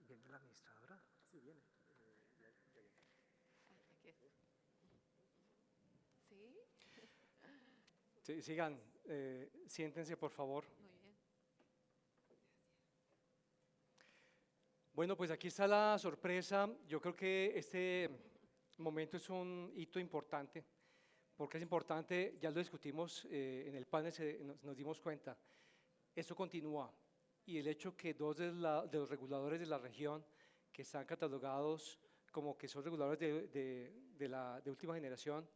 ¿Viene la administradora? Sí, viene. ¿Sí? Sí, sigan, siéntense por favor. Muy bien. Bueno, pues aquí está la sorpresa. Yo creo que este momento es un hito importante, porque es importante, ya lo discutimos en el panel, nos dimos cuenta, esto continúa. Y el hecho que dos de los reguladores de la región que están catalogados como que son reguladores de última generación,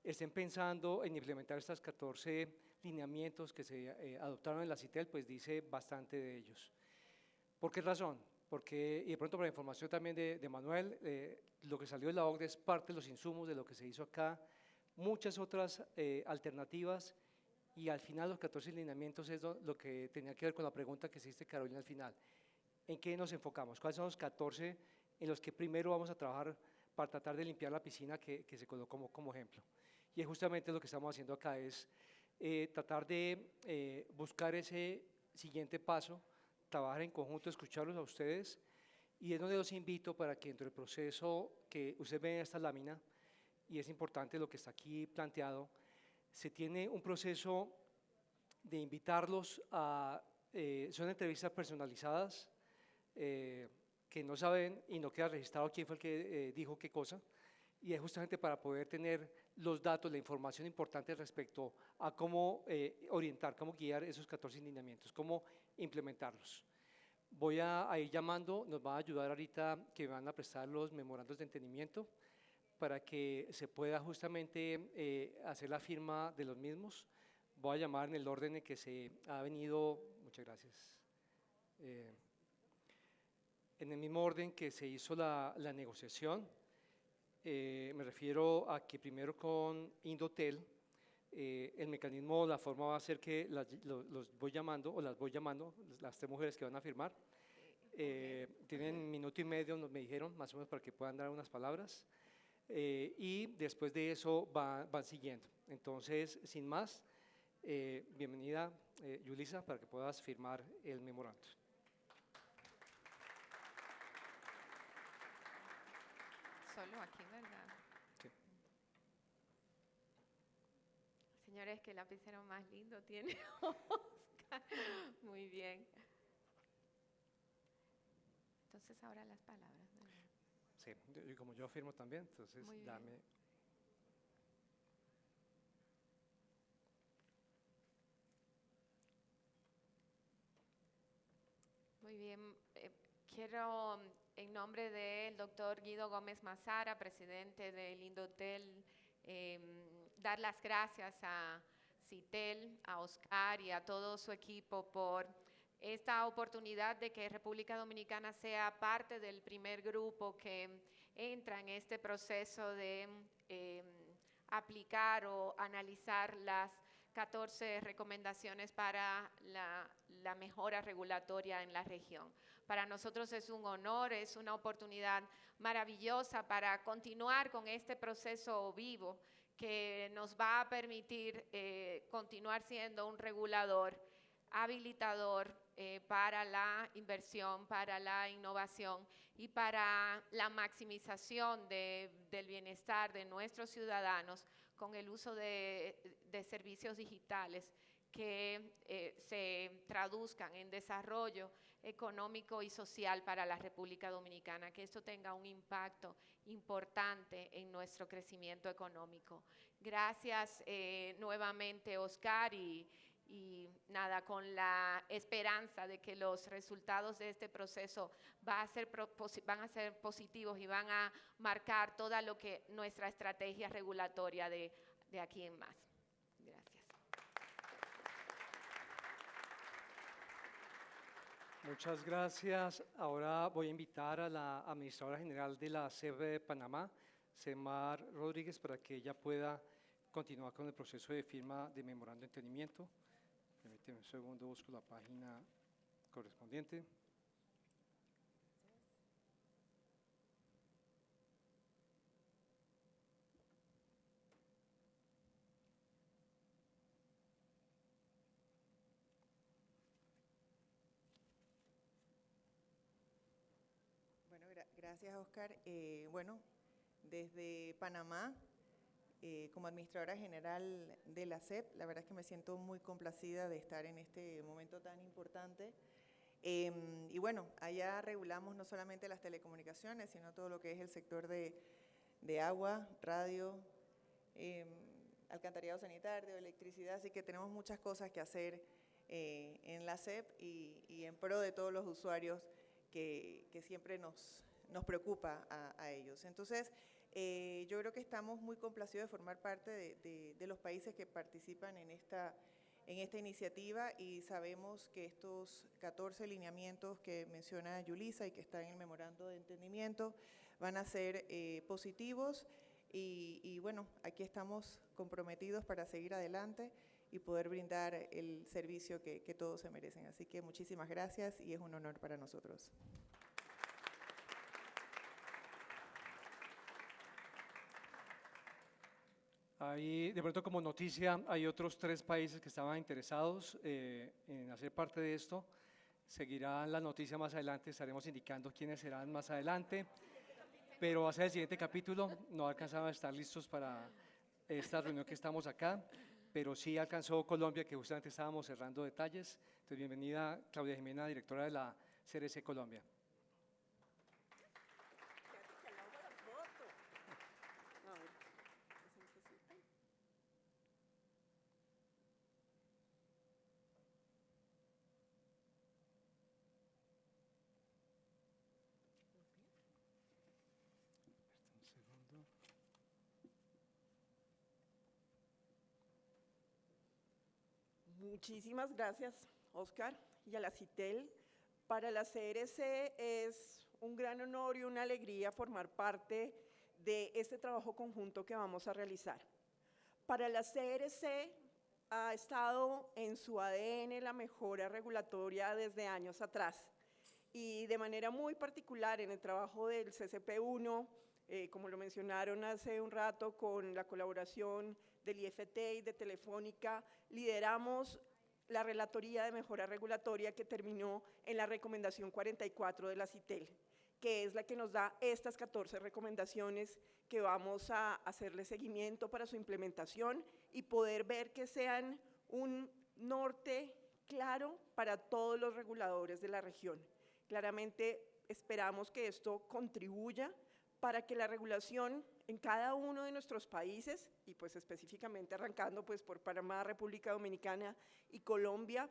estén pensando en implementar estas 14 lineamientos que se adoptaron en la CITEL, pues dice bastante de ellos. ¿Por qué razón? Porque, y de pronto para la información también de Manuel, lo que salió de la OCDE es parte de los insumos de lo que se hizo acá, muchas otras alternativas. Y al final los 14 lineamientos es lo que tenía que ver con la pregunta que hiciste, Carolina, al final. ¿En qué nos enfocamos? ¿Cuáles son los 14 en los que primero vamos a trabajar para tratar de limpiar la piscina que se colocó como ejemplo? Y es justamente lo que estamos haciendo acá, es tratar de buscar ese siguiente paso, trabajar en conjunto, escucharlos a ustedes, y es donde los invito para que dentro del proceso que ustedes ven en esta lámina, y es importante lo que está aquí planteado, se tiene un proceso de invitarlos a, son entrevistas personalizadas, que no saben y no queda registrado quién fue el que dijo qué cosa, y es justamente para poder tener los datos, la información importante respecto a cómo orientar, cómo guiar esos 14 lineamientos, cómo implementarlos. Voy a ir llamando, nos va a ayudar ahorita que me van a prestar los memorandos de entendimiento, para que se pueda justamente hacer la firma de los mismos. Voy a llamar en el orden en que se ha venido, muchas gracias, en el mismo orden que se hizo la negociación. Me refiero a que primero con Indotel El mecanismo, la forma va a ser que los voy llamando, o las voy llamando, las 3 mujeres que van a firmar. Tienen 1 minuto y medio, me dijeron, más o menos, para que puedan dar unas palabras. Y después de eso van siguiendo. Entonces, sin más, bienvenida, Yulisa, para que puedas firmar el memorándum. Solo aquí, ¿verdad? Sí. Señores, qué lapicero más lindo tiene Oscar. Muy bien. Entonces, ahora las palabras, ¿no? Sí, y como yo firmo también, entonces Muy bien. dame. Muy bien. Quiero, en nombre del doctor Guido Gómez Mazara, presidente del Indotel, dar las gracias a Citel, a Oscar y a todo su equipo por esta oportunidad de que República Dominicana sea parte del primer grupo que entra en este proceso de aplicar o analizar las 14 recomendaciones para la mejora regulatoria en la región. Para nosotros es un honor, es una oportunidad maravillosa para continuar con este proceso vivo que nos va a permitir continuar siendo un regulador habilitador para la inversión, para la innovación y para la maximización del bienestar de nuestros ciudadanos con el uso de servicios digitales que se traduzcan en desarrollo económico y social para la República Dominicana, que esto tenga un impacto importante en nuestro crecimiento económico. Gracias nuevamente, Oscar, y nada, con la esperanza de que los resultados de este proceso van a ser positivos y van a marcar toda lo que nuestra estrategia regulatoria de aquí en más. Gracias. Muchas gracias. Ahora voy a invitar a la administradora general de la SEP de Panamá, Semar Rodríguez, para que ella pueda continuar con el proceso de firma de memorándum de entendimiento. Permíteme un segundo, busco la página correspondiente. Bueno, gracias, Oscar. Bueno, desde Panamá, como administradora general de la SEP, la verdad es que me siento muy complacida de estar en este momento tan importante. Y bueno, allá regulamos no solamente las telecomunicaciones, sino todo lo que es el sector de agua, radio, alcantarillado sanitario, electricidad, así que tenemos muchas cosas que hacer en la SEP y en pro de todos los usuarios que siempre nos preocupa a ellos. Entonces, yo creo que estamos muy complacidos de formar parte de los países que participan en esta iniciativa y sabemos que estos 14 lineamientos que menciona Yulisa y que están en el memorando de entendimiento van a ser positivos y bueno, aquí estamos comprometidos para seguir adelante y poder brindar el servicio que todos se merecen. Así que muchísimas gracias y es un honor para nosotros. Ahí, de pronto, como noticia, hay otros 3 países que estaban interesados en hacer parte de esto. Seguirá la noticia más adelante, estaremos indicando quiénes serán más adelante, pero va a ser el siguiente capítulo. No alcanzaban a estar listos para esta reunión que estamos acá, pero sí alcanzó Colombia, que justamente estábamos cerrando detalles. Entonces, bienvenida Claudia Jimena, directora de la CRC Colombia. Muchísimas gracias, Oscar, y a la CITEL. Para la CRC es un gran honor y una alegría formar parte de este trabajo conjunto que vamos a realizar. Para la CRC ha estado en su ADN la mejora regulatoria desde años atrás y de manera muy particular en el trabajo del CCP1, como lo mencionaron hace un rato, con la colaboración del IFT y de Telefónica, lideramos la relatoría de mejora regulatoria que terminó en la recomendación 44 de la CITEL, que es la que nos da estas 14 recomendaciones que vamos a hacerle seguimiento para su implementación y poder ver que sean un norte claro para todos los reguladores de la región. Claramente esperamos que esto contribuya para que la regulación en cada uno de nuestros países, y pues específicamente arrancando pues por Panamá, República Dominicana y Colombia,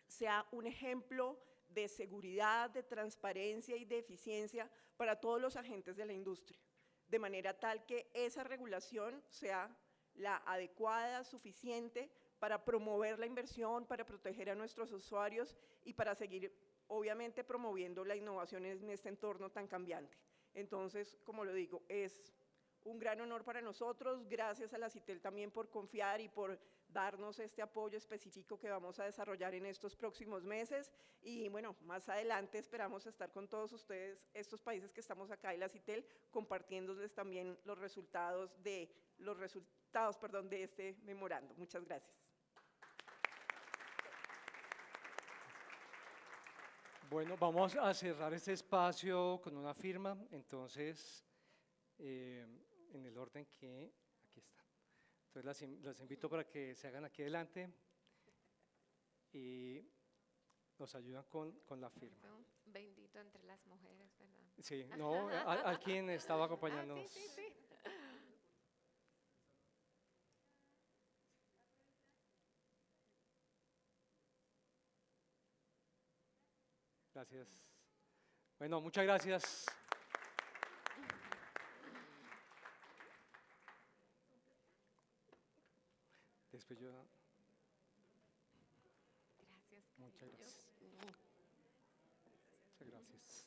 sea un ejemplo de seguridad, de transparencia y de eficiencia para todos los agentes de la industria, de manera tal que esa regulación sea la adecuada, suficiente para promover la inversión, para proteger a nuestros usuarios y para seguir, obviamente, promoviendo la innovación en este entorno tan cambiante. Entonces, como lo digo, es un gran honor para nosotros, gracias a la CITEL también por confiar y por darnos este apoyo específico que vamos a desarrollar en estos próximos meses y bueno, más adelante esperamos estar con todos ustedes, estos países que estamos acá y la CITEL, compartiéndoles también los resultados de este memorando. Muchas gracias. Bueno, vamos a cerrar este espacio con una firma, entonces, en el orden que aquí está. Entonces las invito para que se hagan aquí adelante y nos ayudan con la firma. Bendito entre las mujeres, ¿verdad? Sí, no, a quien estaba acompañándonos. Sí, sí, sí. Gracias. Bueno, muchas gracias. Después yo. Gracias, Muchas cariño. gracias. Muchas gracias.